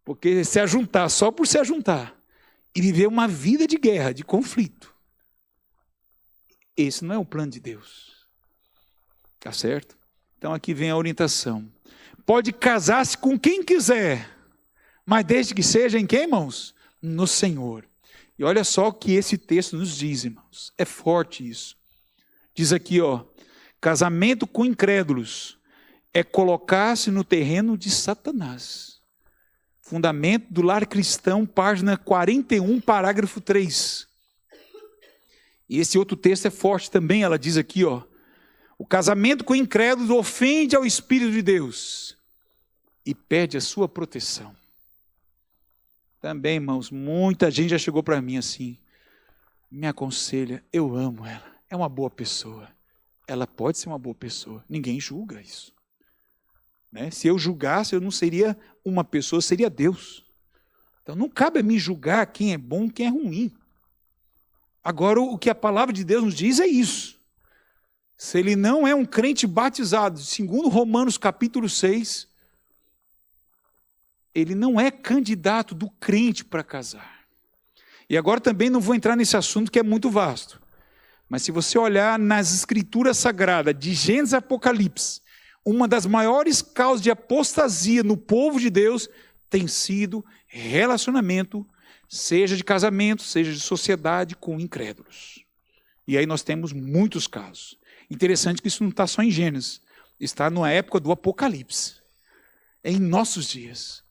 Porque se ajuntar só por se ajuntar e viver uma vida de guerra, de conflito, esse não é o plano de Deus. Tá certo? Então aqui vem a orientação. Pode casar-se com quem quiser, mas desde que seja em quem, irmãos? No Senhor. E olha só o que esse texto nos diz, irmãos. É forte isso. Diz aqui, casamento com incrédulos é colocar-se no terreno de Satanás. Fundamento do Lar Cristão, página 41, parágrafo 3. E esse outro texto é forte também, ela diz aqui, o casamento com incrédulos ofende ao Espírito de Deus e perde a sua proteção. Também, irmãos, muita gente já chegou para mim assim, me aconselha, eu amo ela, é uma boa pessoa. Ela pode ser uma boa pessoa, ninguém julga isso. Né? Se eu julgasse, eu não seria uma pessoa, seria Deus. Então não cabe a mim julgar quem é bom, quem é ruim. Agora o que a palavra de Deus nos diz é isso. Se ele não é um crente batizado, segundo Romanos capítulo 6, ele não é candidato do crente para casar. E agora também não vou entrar nesse assunto que é muito vasto. Mas se você olhar nas escrituras sagradas, de Gênesis a Apocalipse, uma das maiores causas de apostasia no povo de Deus tem sido relacionamento, seja de casamento, seja de sociedade com incrédulos. E aí nós temos muitos casos. Interessante que isso não está só em Gênesis, está na época do Apocalipse. É em nossos dias.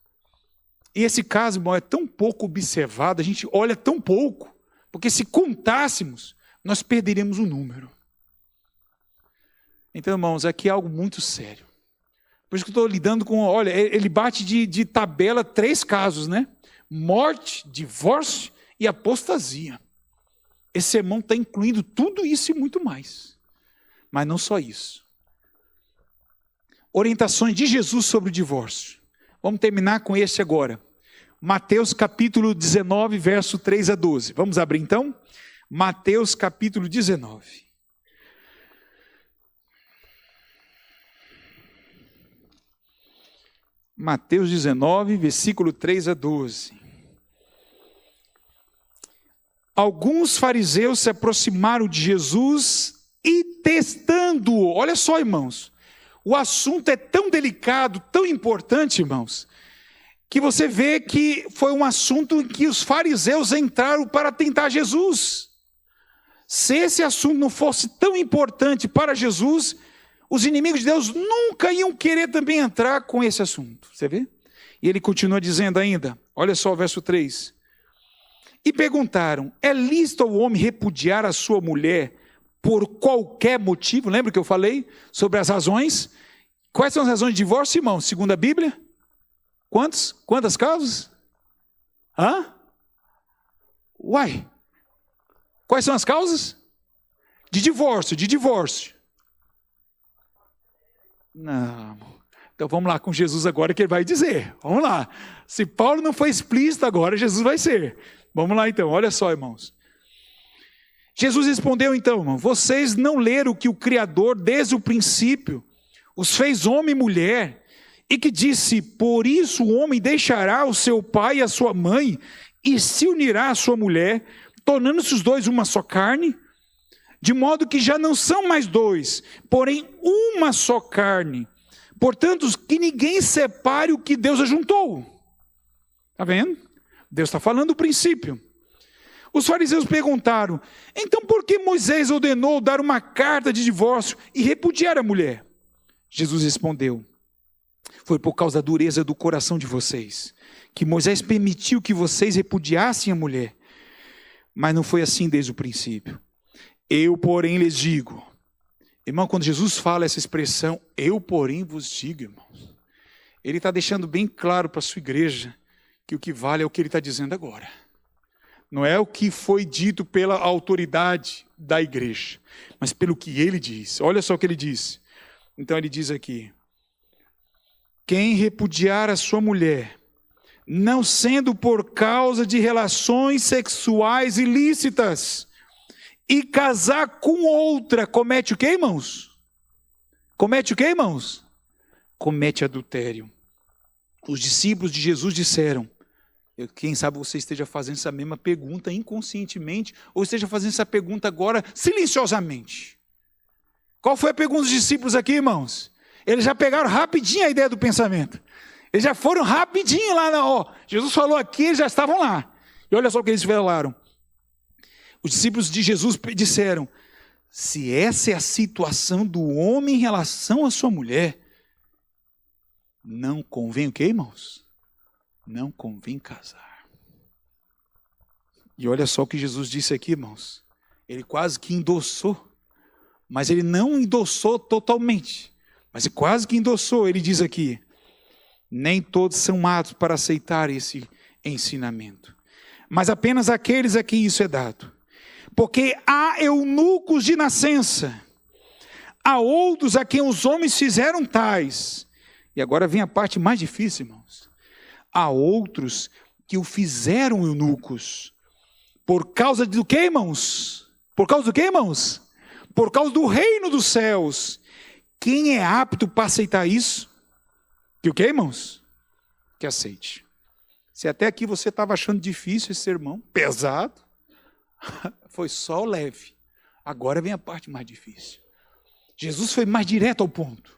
E esse caso, irmão, é tão pouco observado, a gente olha tão pouco, porque se contássemos, nós perderíamos o número. Então, irmãos, aqui é algo muito sério. Por isso que eu estou lidando com, olha, ele bate de tabela 3 casos, né? Morte, divórcio e apostasia. Esse sermão está incluindo tudo isso e muito mais. Mas não só isso. Orientações de Jesus sobre o divórcio. Vamos terminar com este agora. Mateus capítulo 19, verso 3 a 12. Vamos abrir então? Mateus capítulo 19. Mateus 19, versículo 3 a 12. Alguns fariseus se aproximaram de Jesus e testando-o. Olha só, irmãos, o assunto é tão delicado, tão importante, irmãos, que você vê que foi um assunto em que os fariseus entraram para tentar Jesus. Se esse assunto não fosse tão importante para Jesus, os inimigos de Deus nunca iam querer também entrar com esse assunto. Você vê? E ele continua dizendo ainda, olha só o verso 3. E perguntaram, é lícito ao homem repudiar a sua mulher por qualquer motivo? Lembra que eu falei sobre as razões? Quais são as razões de divórcio, irmão? Segundo a Bíblia? Quantas causas? Uai! Quais são as causas? De divórcio. Não. Então vamos lá com Jesus agora que ele vai dizer. Vamos lá. Se Paulo não foi explícito agora, Jesus vai ser. Vamos lá então, olha só, irmãos. Jesus respondeu então, irmão, vocês não leram que o Criador, desde o princípio, os fez homem e mulher, e que disse, por isso o homem deixará o seu pai e a sua mãe, e se unirá à sua mulher, tornando-se os dois uma só carne, de modo que já não são mais dois, porém uma só carne. Portanto, que ninguém separe o que Deus ajuntou. Está vendo? Deus está falando do princípio. Os fariseus perguntaram, então por que Moisés ordenou dar uma carta de divórcio e repudiar a mulher? Jesus respondeu, foi por causa da dureza do coração de vocês, que Moisés permitiu que vocês repudiassem a mulher. Mas não foi assim desde o princípio. Eu, porém, lhes digo. Irmão, quando Jesus fala essa expressão, eu, porém, vos digo, irmãos, ele está deixando bem claro para a sua igreja que o que vale é o que ele está dizendo agora. Não é o que foi dito pela autoridade da igreja, mas pelo que ele diz. Olha só o que ele diz. Então ele diz aqui, quem repudiar a sua mulher, não sendo por causa de relações sexuais ilícitas, e casar com outra, comete o quê, irmãos? Comete o quê, irmãos? Comete adultério. Os discípulos de Jesus disseram, quem sabe você esteja fazendo essa mesma pergunta inconscientemente, ou esteja fazendo essa pergunta agora silenciosamente. Qual foi a pergunta dos discípulos aqui, irmãos? Eles já pegaram rapidinho a ideia do pensamento. Eles já foram rapidinho lá, Jesus falou aqui, eles já estavam lá. E olha só o que eles falaram. Os discípulos de Jesus disseram, se essa é a situação do homem em relação à sua mulher, não convém o quê, irmãos? Não convém casar. E olha só o que Jesus disse aqui, irmãos. Ele quase que endossou, mas ele não endossou totalmente, mas ele quase que endossou. Ele diz aqui, nem todos são aptos para aceitar esse ensinamento, mas apenas aqueles a quem isso é dado. Porque há eunucos de nascença, há outros a quem os homens fizeram tais. E agora vem a parte mais difícil, irmãos. Há outros que o fizeram eunucos. Por causa do que, irmãos? Por causa do que, irmãos? Por causa do reino dos céus. Quem é apto para aceitar isso? Que o que, irmãos? Que aceite. Se até aqui você estava achando difícil esse sermão, pesado, foi só leve. Agora vem a parte mais difícil. Jesus foi mais direto ao ponto.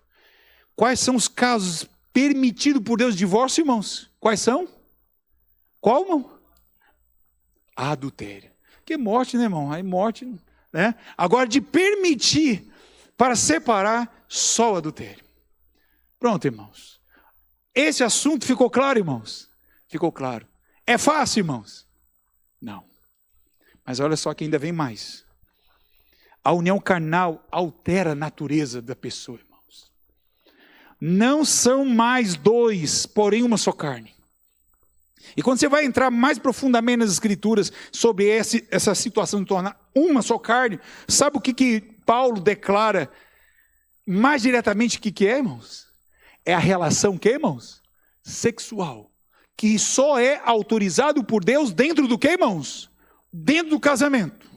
Quais são os casos permitidos por Deus de divórcio, irmãos? Quais são? Qual, irmão? Adultério. Que morte, né, irmão? Aí morte, né? Agora de permitir para separar só o adultério. Pronto, irmãos. Esse assunto ficou claro, irmãos? Ficou claro. É fácil, irmãos? Não. Mas olha só que ainda vem mais. A união carnal altera a natureza da pessoa, irmãos. Não são mais dois, porém uma só carne. E quando você vai entrar mais profundamente nas escrituras sobre essa situação de tornar uma só carne, sabe o que Paulo declara mais diretamente o que é, irmãos? É a relação que, irmãos? Sexual. Que só é autorizado por Deus dentro do que, irmãos? Dentro do casamento.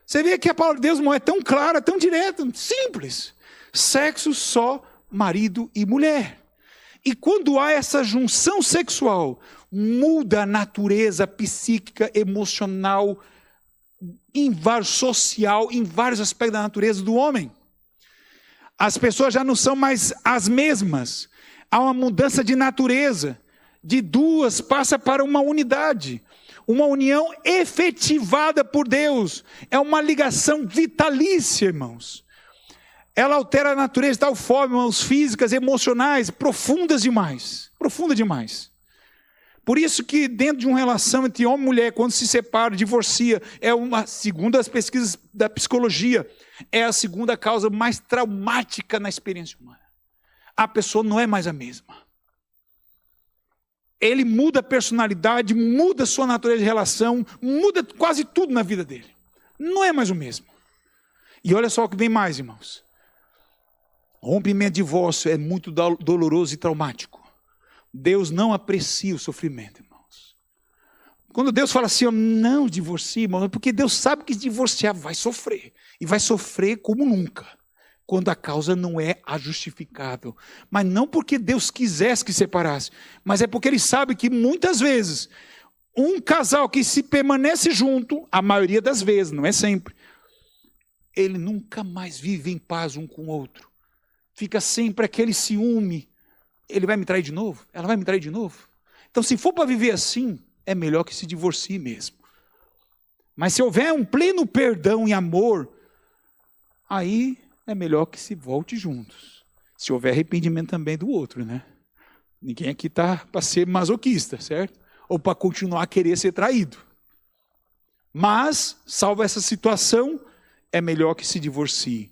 Você vê que a palavra de Deus não é tão clara, tão direta, simples. Sexo só marido e mulher. E quando há essa junção sexual, muda a natureza psíquica, emocional, social, em vários aspectos da natureza do homem. As pessoas já não são mais as mesmas. Há uma mudança de natureza. De duas passa para uma unidade. Uma união efetivada por Deus. É uma ligação vitalícia, irmãos. Ela altera a natureza de tal forma, irmãos, físicas, emocionais, profundas demais. Profunda demais. Por isso que dentro de uma relação entre homem e mulher, quando se separa, divorcia, segundo as pesquisas da psicologia, é a segunda causa mais traumática na experiência humana. A pessoa não é mais a mesma. Ele muda a personalidade, muda a sua natureza de relação, muda quase tudo na vida dele. Não é mais o mesmo. E olha só o que vem mais, irmãos. Rompimento, divórcio é muito doloroso e traumático. Deus não aprecia o sofrimento, irmãos. Quando Deus fala assim, não divorcie, irmão, é porque Deus sabe que divorciar vai sofrer. E vai sofrer como nunca. Quando a causa não é a justificável. Mas não porque Deus quisesse que separasse. Mas é porque Ele sabe que muitas vezes, um casal que se permanece junto, a maioria das vezes, não é sempre, ele nunca mais vive em paz um com o outro. Fica sempre aquele ciúme. Ele vai me trair de novo? Ela vai me trair de novo? Então, se for para viver assim, é melhor que se divorcie mesmo. Mas se houver um pleno perdão e amor, aí é melhor que se volte juntos. Se houver arrependimento também do outro, né? Ninguém aqui está para ser masoquista, certo? Ou para continuar a querer ser traído. Mas, salvo essa situação, é melhor que se divorcie.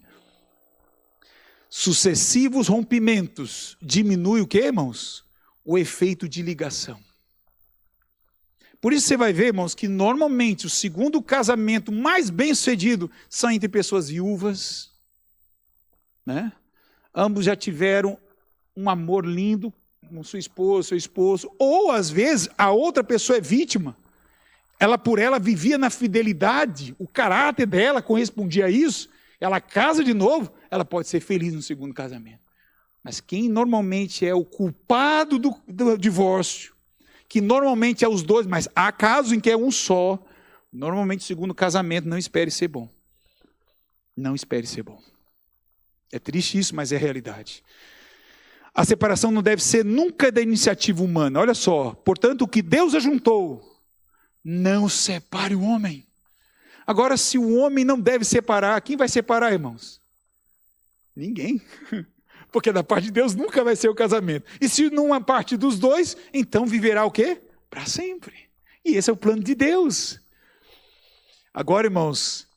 Sucessivos rompimentos diminui o quê, irmãos? O efeito de ligação. Por isso você vai ver, irmãos, que normalmente o segundo casamento mais bem sucedido são entre pessoas viúvas, né? Ambos já tiveram um amor lindo com sua esposa, seu esposo, ou às vezes a outra pessoa é vítima. Por ela vivia na fidelidade, o caráter dela correspondia a isso, ela casa de novo, ela pode ser feliz no segundo casamento. Mas quem normalmente é o culpado do divórcio, que normalmente é os dois, mas há casos em que é um só, normalmente o segundo casamento não espere ser bom. Não espere ser bom. É triste isso, mas é realidade. A separação não deve ser nunca da iniciativa humana. Olha só, portanto, o que Deus ajuntou, não separe o homem. Agora, se o homem não deve separar, quem vai separar, irmãos? Ninguém. Porque da parte de Deus nunca vai ser o casamento. E se numa parte dos dois, então viverá o quê? Para sempre. E esse é o plano de Deus. Agora, irmãos,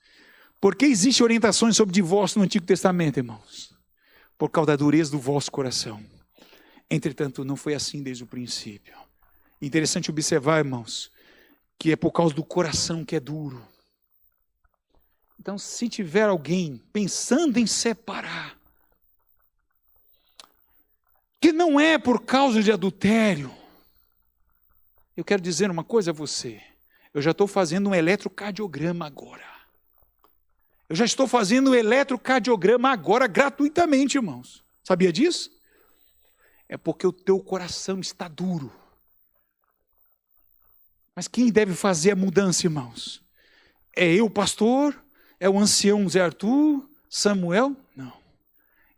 por que existem orientações sobre divórcio no Antigo Testamento, irmãos? Por causa da dureza do vosso coração. Entretanto, não foi assim desde o princípio. Interessante observar, irmãos, que é por causa do coração que é duro. Então, se tiver alguém pensando em separar, que não é por causa de adultério, eu quero dizer uma coisa a você. Eu já estou fazendo um eletrocardiograma agora. Eu já estou fazendo um eletrocardiograma agora gratuitamente, irmãos. Sabia disso? É porque o teu coração está duro. Mas quem deve fazer a mudança, irmãos? É eu, pastor? É o ancião Zé Arthur? Samuel? Não.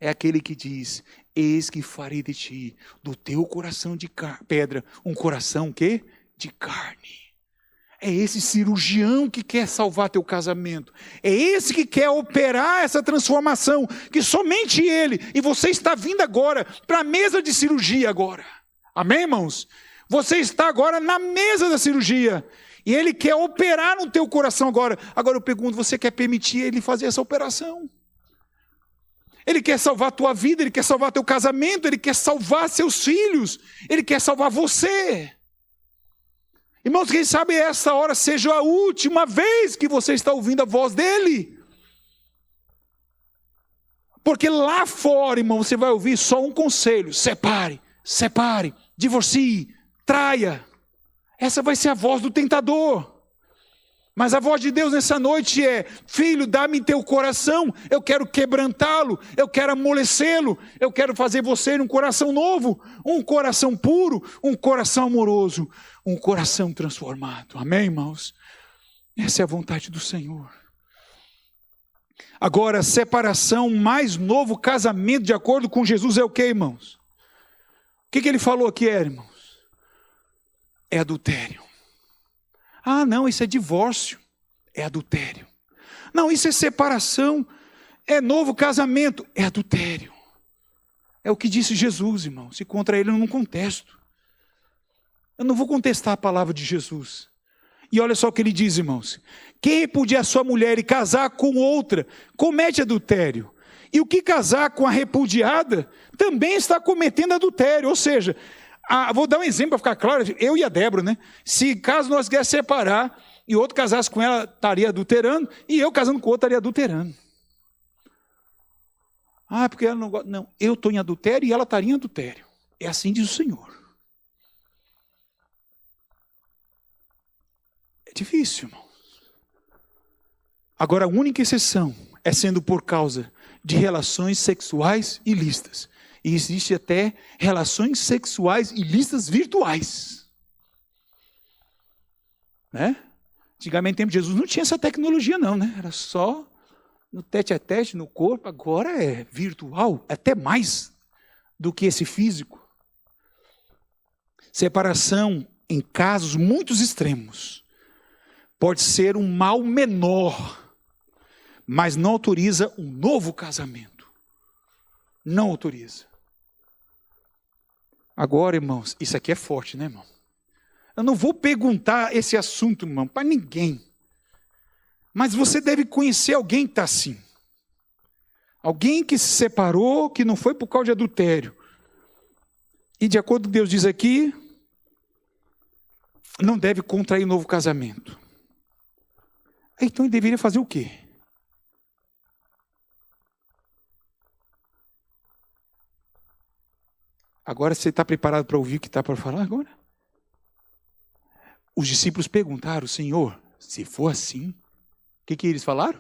É aquele que diz, eis que farei de ti, do teu coração de pedra, um coração que? De carne. É esse cirurgião que quer salvar teu casamento. É esse que quer operar essa transformação, que somente ele, e você está vindo agora para a mesa de cirurgia agora. Amém, irmãos? Você está agora na mesa da cirurgia. E ele quer operar no teu coração agora. Agora eu pergunto, você quer permitir ele fazer essa operação? Ele quer salvar a tua vida, ele quer salvar teu casamento, ele quer salvar seus filhos, ele quer salvar você. Irmãos, quem sabe essa hora seja a última vez que você está ouvindo a voz dele. Porque lá fora, irmão, você vai ouvir só um conselho: separe, divorcie, traia. Essa vai ser a voz do tentador. Mas a voz de Deus nessa noite é: filho, dá-me teu coração, eu quero quebrantá-lo, eu quero amolecê-lo, eu quero fazer você um coração novo, um coração puro, um coração amoroso, um coração transformado. Amém, irmãos? Essa é a vontade do Senhor. Agora, separação mais novo casamento de acordo com Jesus é o que, irmãos? O que ele falou aqui, irmãos? É adultério. Ah, não, isso é divórcio. É adultério. Não, isso é separação. É novo casamento. É adultério. É o que disse Jesus, irmãos. E contra ele eu não contesto. Eu não vou contestar a palavra de Jesus. E olha só o que ele diz, irmãos. Quem repudiar sua mulher e casar com outra, comete adultério. E o que casar com a repudiada, também está cometendo adultério. Ou seja, vou dar um exemplo para ficar claro, eu e a Débora, né? Se caso nós quiséssemos separar, e outro casasse com ela, estaria adulterando, e eu casando com o outro, estaria adulterando. Ah, porque ela não gosta. Não, eu estou em adultério e ela estaria em adultério. É assim diz o Senhor. É difícil, irmão. Agora, a única exceção é sendo por causa de relações sexuais ilícitas. E existe até relações sexuais ilícitas virtuais. Né? Antigamente, no tempo de Jesus, não tinha essa tecnologia não, né? Era só no tete-a-tete, no corpo. Agora é virtual, até mais do que esse físico. Separação em casos muito extremos pode ser um mal menor, mas não autoriza um novo casamento. Não autoriza. Agora, irmãos, isso aqui é forte, né, irmão? Eu não vou perguntar esse assunto, irmão, para ninguém. Mas você deve conhecer alguém que está assim. Alguém que se separou, que não foi por causa de adultério. E de acordo com o que Deus diz aqui, não deve contrair novo casamento. Então ele deveria fazer o quê? Agora você está preparado para ouvir o que está para falar agora? Os discípulos perguntaram, Senhor, se for assim, o que eles falaram?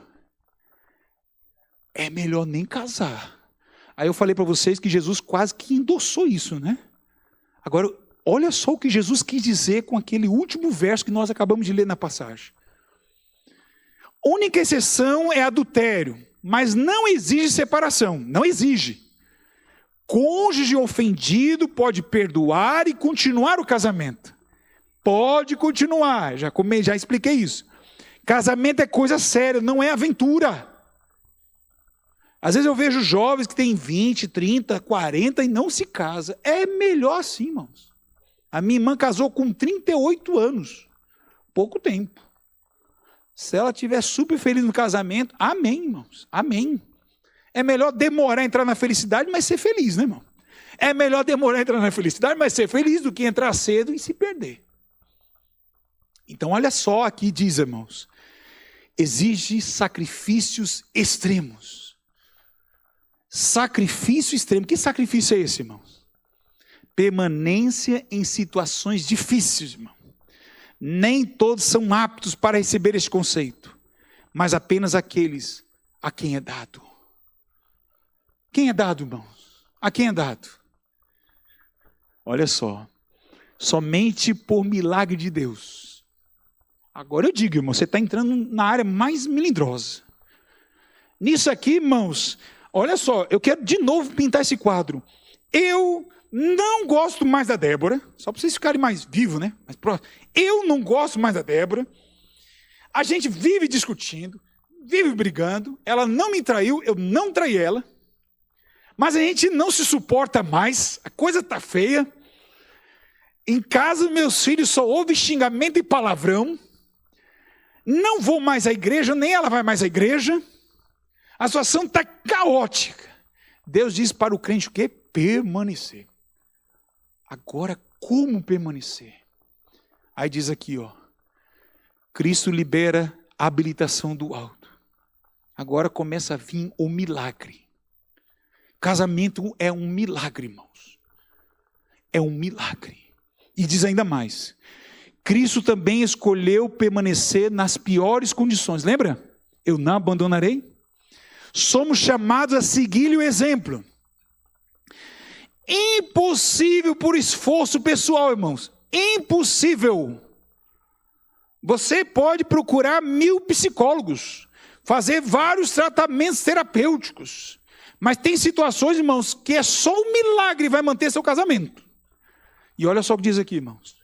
É melhor nem casar. Aí eu falei para vocês que Jesus quase que endossou isso, né? Agora, olha só o que Jesus quis dizer com aquele último verso que nós acabamos de ler na passagem. Única exceção é adultério, mas não exige separação, não exige. Cônjuge ofendido pode perdoar e continuar o casamento. Pode continuar, já expliquei isso. Casamento é coisa séria, não é aventura. Às vezes eu vejo jovens que têm 20, 30, 40 e não se casa. É melhor assim, irmãos. A minha irmã casou com 38 anos, pouco tempo. Se ela estiver super feliz no casamento, amém, irmãos, amém. É melhor demorar a entrar na felicidade, mas ser feliz, né, irmão? É melhor demorar a entrar na felicidade, mas ser feliz, do que entrar cedo e se perder. Então, olha só, aqui diz, irmãos, exige sacrifícios extremos. Sacrifício extremo. Que sacrifício é esse, irmãos? Permanência em situações difíceis, irmão. Nem todos são aptos para receber este conceito, mas apenas aqueles a quem é dado. Quem é dado, irmãos? A quem é dado? Olha só, somente por milagre de Deus. Agora eu digo, irmão, você está entrando na área mais melindrosa. Nisso aqui, irmãos, olha só, eu quero de novo pintar esse quadro. Eu não gosto mais da Débora, só para vocês ficarem mais vivos, né? Mais próximos. Eu não gosto mais da Débora. A gente vive discutindo, vive brigando. Ela não me traiu, eu não traí ela. Mas a gente não se suporta mais, a coisa está feia. Em casa, meus filhos só ouvem xingamento e palavrão. Não vou mais à igreja, nem ela vai mais à igreja. A situação está caótica. Deus diz para o crente o quê? Permanecer. Agora, como permanecer? Aí diz aqui, ó. Cristo libera a habilitação do alto. Agora começa a vir o milagre. Casamento é um milagre, irmãos. É um milagre. E diz ainda mais. Cristo também escolheu permanecer nas piores condições. Lembra? Eu não abandonarei. Somos chamados a seguir-lhe o exemplo. Impossível por esforço pessoal, irmãos. Impossível. Você pode procurar 1000 psicólogos, fazer vários tratamentos terapêuticos. Mas tem situações, irmãos, que é só um milagre vai manter seu casamento. E olha só o que diz aqui, irmãos.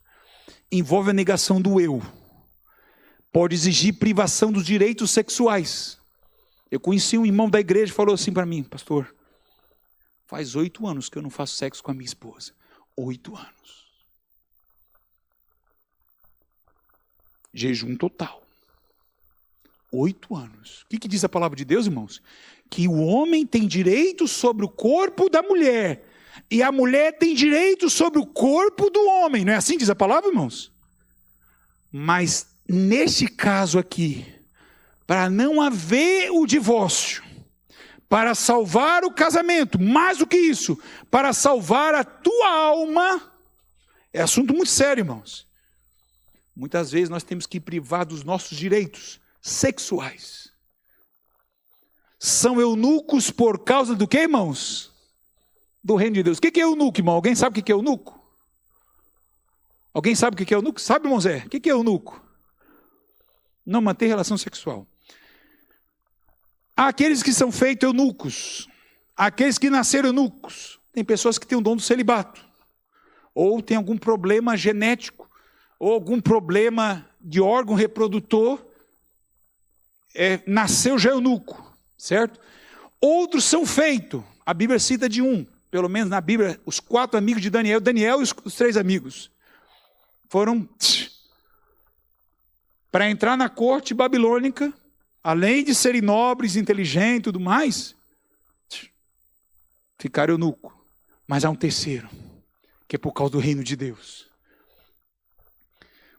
Envolve a negação do eu. Pode exigir privação dos direitos sexuais. Eu conheci um irmão da igreja que falou assim para mim, pastor, faz 8 anos que eu não faço sexo com a minha esposa. 8 anos. Jejum total. 8 anos. O que diz a palavra de Deus, irmãos? Que o homem tem direito sobre o corpo da mulher. E a mulher tem direito sobre o corpo do homem. Não é assim que diz a palavra, irmãos? Mas neste caso aqui, para não haver o divórcio, para salvar o casamento, mais do que isso, para salvar a tua alma, é assunto muito sério, irmãos. Muitas vezes nós temos que privar dos nossos direitos sexuais. São eunucos por causa do que, irmãos? Do reino de Deus. O que é eunuco, irmão? Alguém sabe o que é eunuco? Alguém sabe o que é eunuco? Sabe, irmão Zé? O que é eunuco? Não manter relação sexual. Há aqueles que são feitos eunucos. Há aqueles que nasceram eunucos. Tem pessoas que têm o dom do celibato. Ou tem algum problema genético. Ou algum problema de órgão reprodutor. Nasceu já eunuco. Certo? Outros são feitos. A Bíblia cita de um. Pelo menos na Bíblia, os 4 amigos de Daniel. Daniel e os 3 amigos. Foram para entrar na corte babilônica, além de serem nobres, inteligentes e tudo mais, ficaram eunuco. Mas há um terceiro, que é por causa do reino de Deus.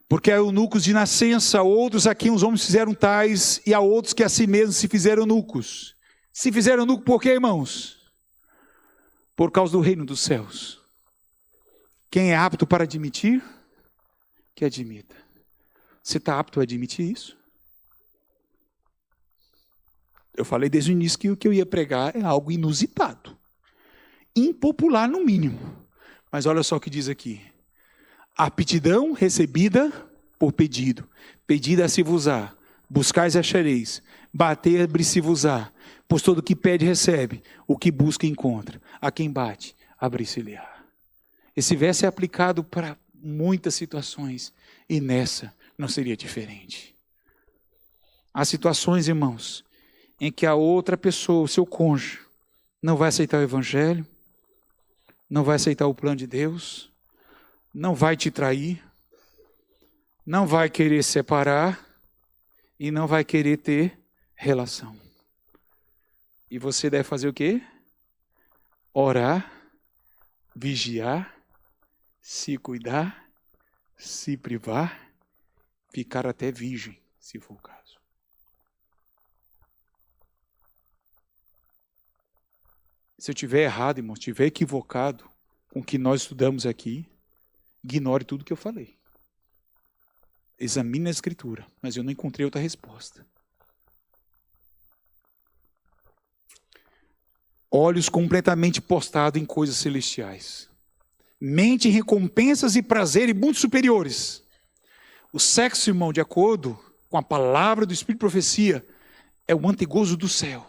Porque há eunucos de nascença, outros a quem os homens fizeram tais, e há outros que a si mesmos se fizeram eunucos. Se fizeram eunuco por quê, irmãos? Por causa do reino dos céus. Quem é apto para admitir, que admita. Você está apto a admitir isso? Eu falei desde o início que o que eu ia pregar é algo inusitado. Impopular no mínimo. Mas olha só o que diz aqui. Aptidão recebida por pedido. Pedida a se vos dá. Buscais e achareis. Bater abrir-se-vos-á. Pois todo o que pede recebe. O que busca encontra. A quem bate, abrir-se-lhe-á. Esse verso é aplicado para muitas situações, e nessa não seria diferente. Há situações, irmãos, em que a outra pessoa, o seu cônjuge, não vai aceitar o evangelho, não vai aceitar o plano de Deus, não vai te trair, não vai querer separar e não vai querer ter relação. E você deve fazer o quê? Orar, vigiar, se cuidar, se privar, ficar até virgem, se for o caso. Se eu estiver errado, irmão, se estiver equivocado com o que nós estudamos aqui, ignore tudo que eu falei. Examine a Escritura, mas eu não encontrei outra resposta. Olhos completamente postados em coisas celestiais. Mente em recompensas e prazeres muito superiores. O sexo, irmão, de acordo com a palavra do Espírito de Profecia, é o antegozo do céu.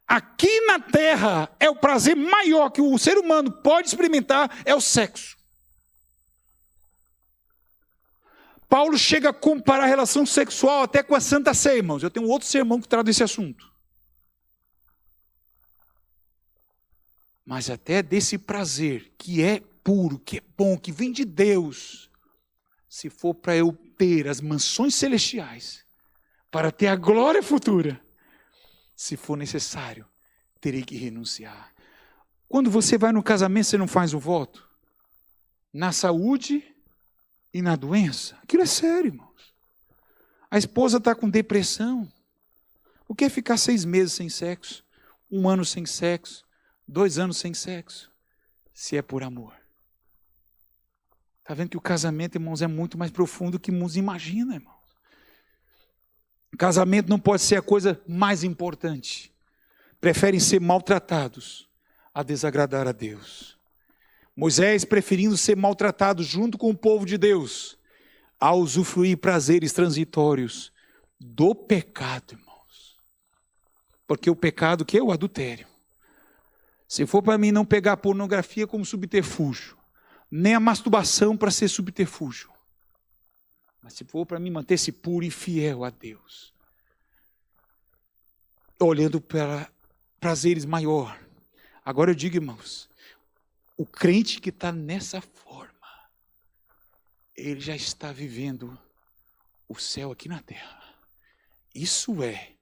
Aqui na terra, é o prazer maior que o ser humano pode experimentar, é o sexo. Paulo chega a comparar a relação sexual até com a Santa Ceia, irmãos. Eu tenho outro sermão que trata desse assunto. Mas até desse prazer, que é puro, que é bom, que vem de Deus, se for para eu ter as mansões celestiais, para ter a glória futura, se for necessário, terei que renunciar. Quando você vai no casamento, você não faz o voto? Na saúde e na doença? Aquilo é sério, irmãos. A esposa está com depressão. O que é ficar 6 meses sem sexo? 1 ano sem sexo? 2 anos sem sexo, se é por amor. Está vendo que o casamento, irmãos, é muito mais profundo do que muitos imaginam, irmãos. O casamento não pode ser a coisa mais importante. Preferem ser maltratados a desagradar a Deus. Moisés preferindo ser maltratado junto com o povo de Deus, a usufruir prazeres transitórios do pecado, irmãos. Porque o pecado que é o adultério. Se for para mim não pegar a pornografia como subterfúgio, nem a masturbação para ser subterfúgio, mas se for para mim manter-se puro e fiel a Deus, olhando para prazeres maior. Agora eu digo, irmãos, o crente que está nessa forma, ele já está vivendo o céu aqui na terra. Isso é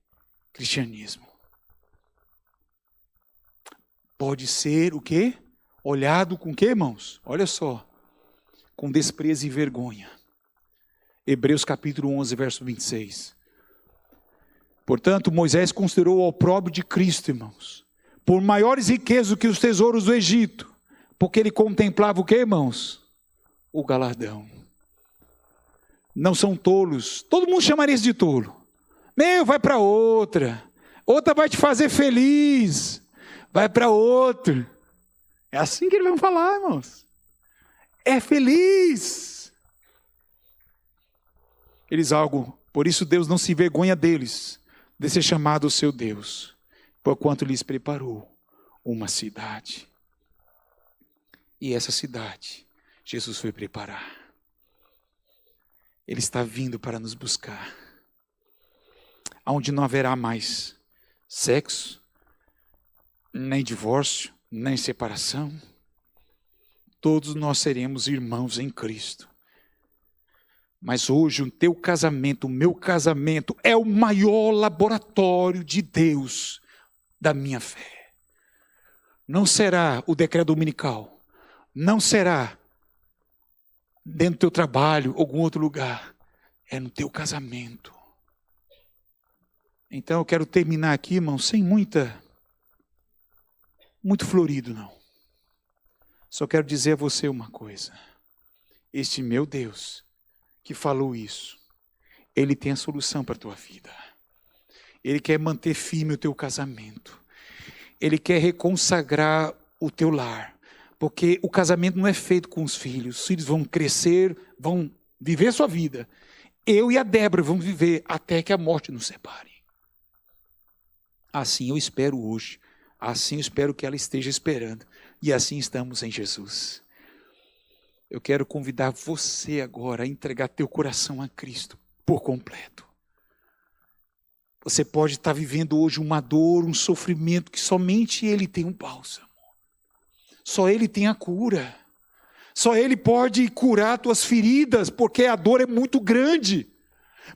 cristianismo. Pode ser o quê? Olhado com o quê, irmãos? Olha só. Com desprezo e vergonha. Hebreus capítulo 11, verso 26. Portanto, Moisés considerou o opróbrio de Cristo, irmãos, por maiores riquezas do que os tesouros do Egito, porque ele contemplava o quê, irmãos? O galardão. não são tolos. Todo mundo chamaria isso de tolo. Vai para outra. Outra vai te fazer feliz. Vai para outra. É assim que eles vão falar, irmãos. É feliz. Por isso Deus não se envergonha deles, de ser chamado o seu Deus, porquanto lhes preparou uma cidade. E essa cidade, Jesus foi preparar. Ele está vindo para nos buscar. Onde não haverá mais sexo, nem divórcio, nem separação. Todos nós seremos irmãos em Cristo. Mas hoje o teu casamento, o meu casamento, é o maior laboratório de Deus da minha fé. Não será o decreto dominical. Não será dentro do teu trabalho, algum outro lugar. É no teu casamento. Então eu quero terminar aqui, irmão, sem muito florido, não. Só quero dizer a você uma coisa. Este meu Deus, que falou isso, Ele tem a solução para a tua vida. Ele quer manter firme o teu casamento. Ele quer reconsagrar o teu lar. Porque o casamento não é feito com os filhos. Os filhos vão crescer, vão viver sua vida. Eu e a Débora vamos viver até que a morte nos separe. Assim eu espero hoje. Assim eu espero que ela esteja esperando. E assim estamos em Jesus. Eu quero convidar você agora a entregar teu coração a Cristo por completo. Você pode estar vivendo hoje uma dor, um sofrimento que somente Ele tem um bálsamo. Só Ele tem a cura. Só Ele pode curar tuas feridas, porque a dor é muito grande.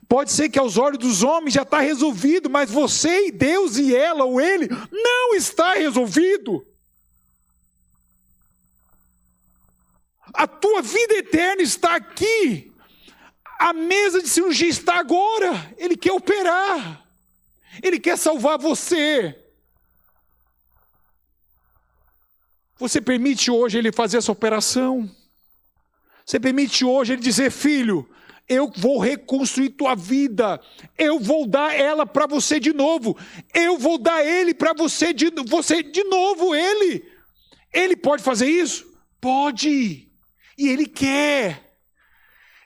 Pode ser que aos olhos dos homens já está resolvido, mas você e Deus e ela ou ele não está resolvido. A tua vida eterna está aqui. A mesa de cirurgia está agora. Ele quer operar. Ele quer salvar você. Você permite hoje Ele fazer essa operação? Você permite hoje Ele dizer, filho, eu vou reconstruir tua vida. Eu vou dar ela para você de novo. Eu vou dar ele para você de novo. Ele pode fazer isso? Pode. E Ele quer.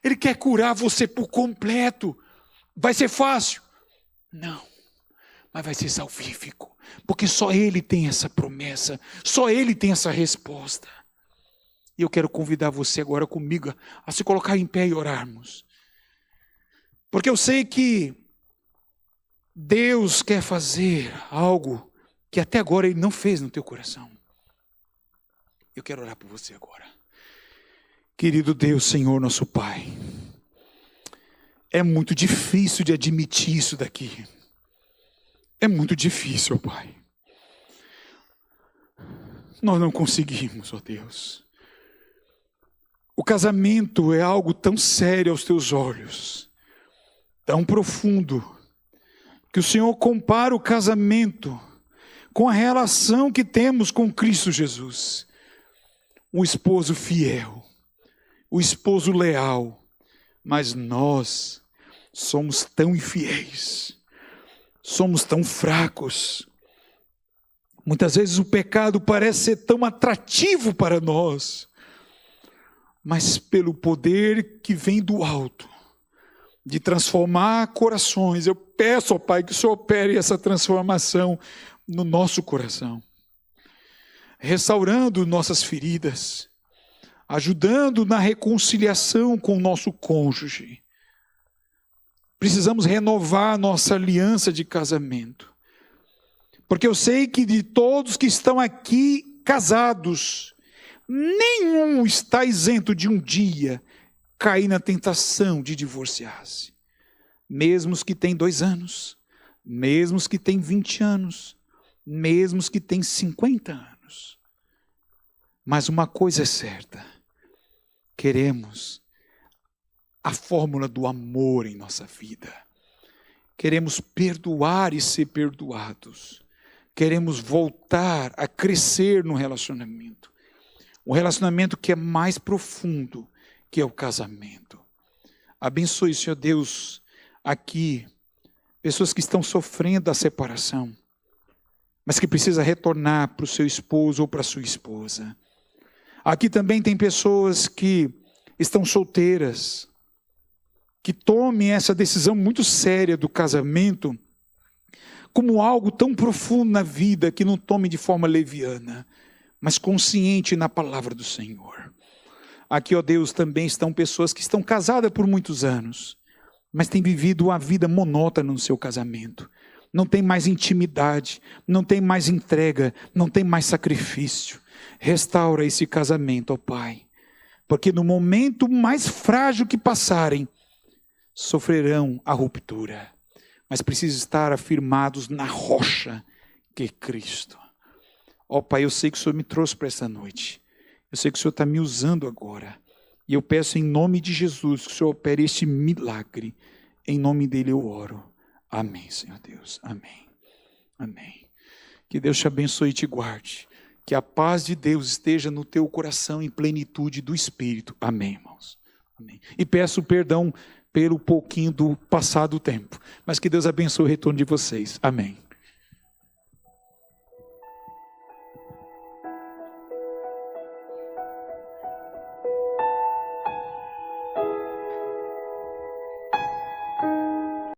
Ele quer curar você por completo. Vai ser fácil? Não. Mas vai ser salvífico. Porque só Ele tem essa promessa. Só Ele tem essa resposta. E eu quero convidar você agora comigo a se colocar em pé e orarmos. Porque eu sei que Deus quer fazer algo que até agora Ele não fez no teu coração. Eu quero orar por você agora. Querido Deus, Senhor, nosso Pai. É muito difícil de admitir isso daqui. É muito difícil, ó Pai. Nós não conseguimos, ó Deus. O casamento é algo tão sério aos teus olhos, tão profundo, que o Senhor compara o casamento com a relação que temos com Cristo Jesus. Um esposo fiel, o esposo leal, mas nós somos tão infiéis, somos tão fracos. Muitas vezes o pecado parece ser tão atrativo para nós, mas pelo poder que vem do alto, de transformar corações, eu peço, ó Pai, que o Senhor opere essa transformação no nosso coração, restaurando nossas feridas, ajudando na reconciliação com o nosso cônjuge. Precisamos renovar nossa aliança de casamento, porque eu sei que de todos que estão aqui casados, nenhum está isento de um dia cair na tentação de divorciar-se. Mesmo os que têm 2 anos, mesmo os que têm 20 anos, mesmo os que têm 50 anos. Mas uma coisa é certa, queremos a fórmula do amor em nossa vida. Queremos perdoar e ser perdoados. Queremos voltar a crescer no relacionamento. Um relacionamento que é mais profundo que é o casamento. Abençoe, Senhor Deus, aqui, pessoas que estão sofrendo a separação, mas que precisa retornar para o seu esposo ou para a sua esposa. Aqui também tem pessoas que estão solteiras, que tomem essa decisão muito séria do casamento como algo tão profundo na vida, que não tome de forma leviana, mas consciente na palavra do Senhor. Aqui, ó Deus, também estão pessoas que estão casadas por muitos anos, mas têm vivido uma vida monótona no seu casamento. Não tem mais intimidade, não tem mais entrega, não tem mais sacrifício. Restaura esse casamento, ó Pai, porque no momento mais frágil que passarem, sofrerão a ruptura, mas precisam estar afirmados na rocha que é Cristo. Ó Pai, eu sei que o Senhor me trouxe para essa noite, eu sei que o Senhor está me usando agora, e eu peço em nome de Jesus que o Senhor opere este milagre, em nome dele eu oro. Amém, Senhor Deus, amém, amém. Que Deus te abençoe e te guarde, que a paz de Deus esteja no teu coração em plenitude do Espírito, amém, irmãos, amém. E peço perdão pelo pouquinho do passado tempo, mas que Deus abençoe o retorno de vocês, amém.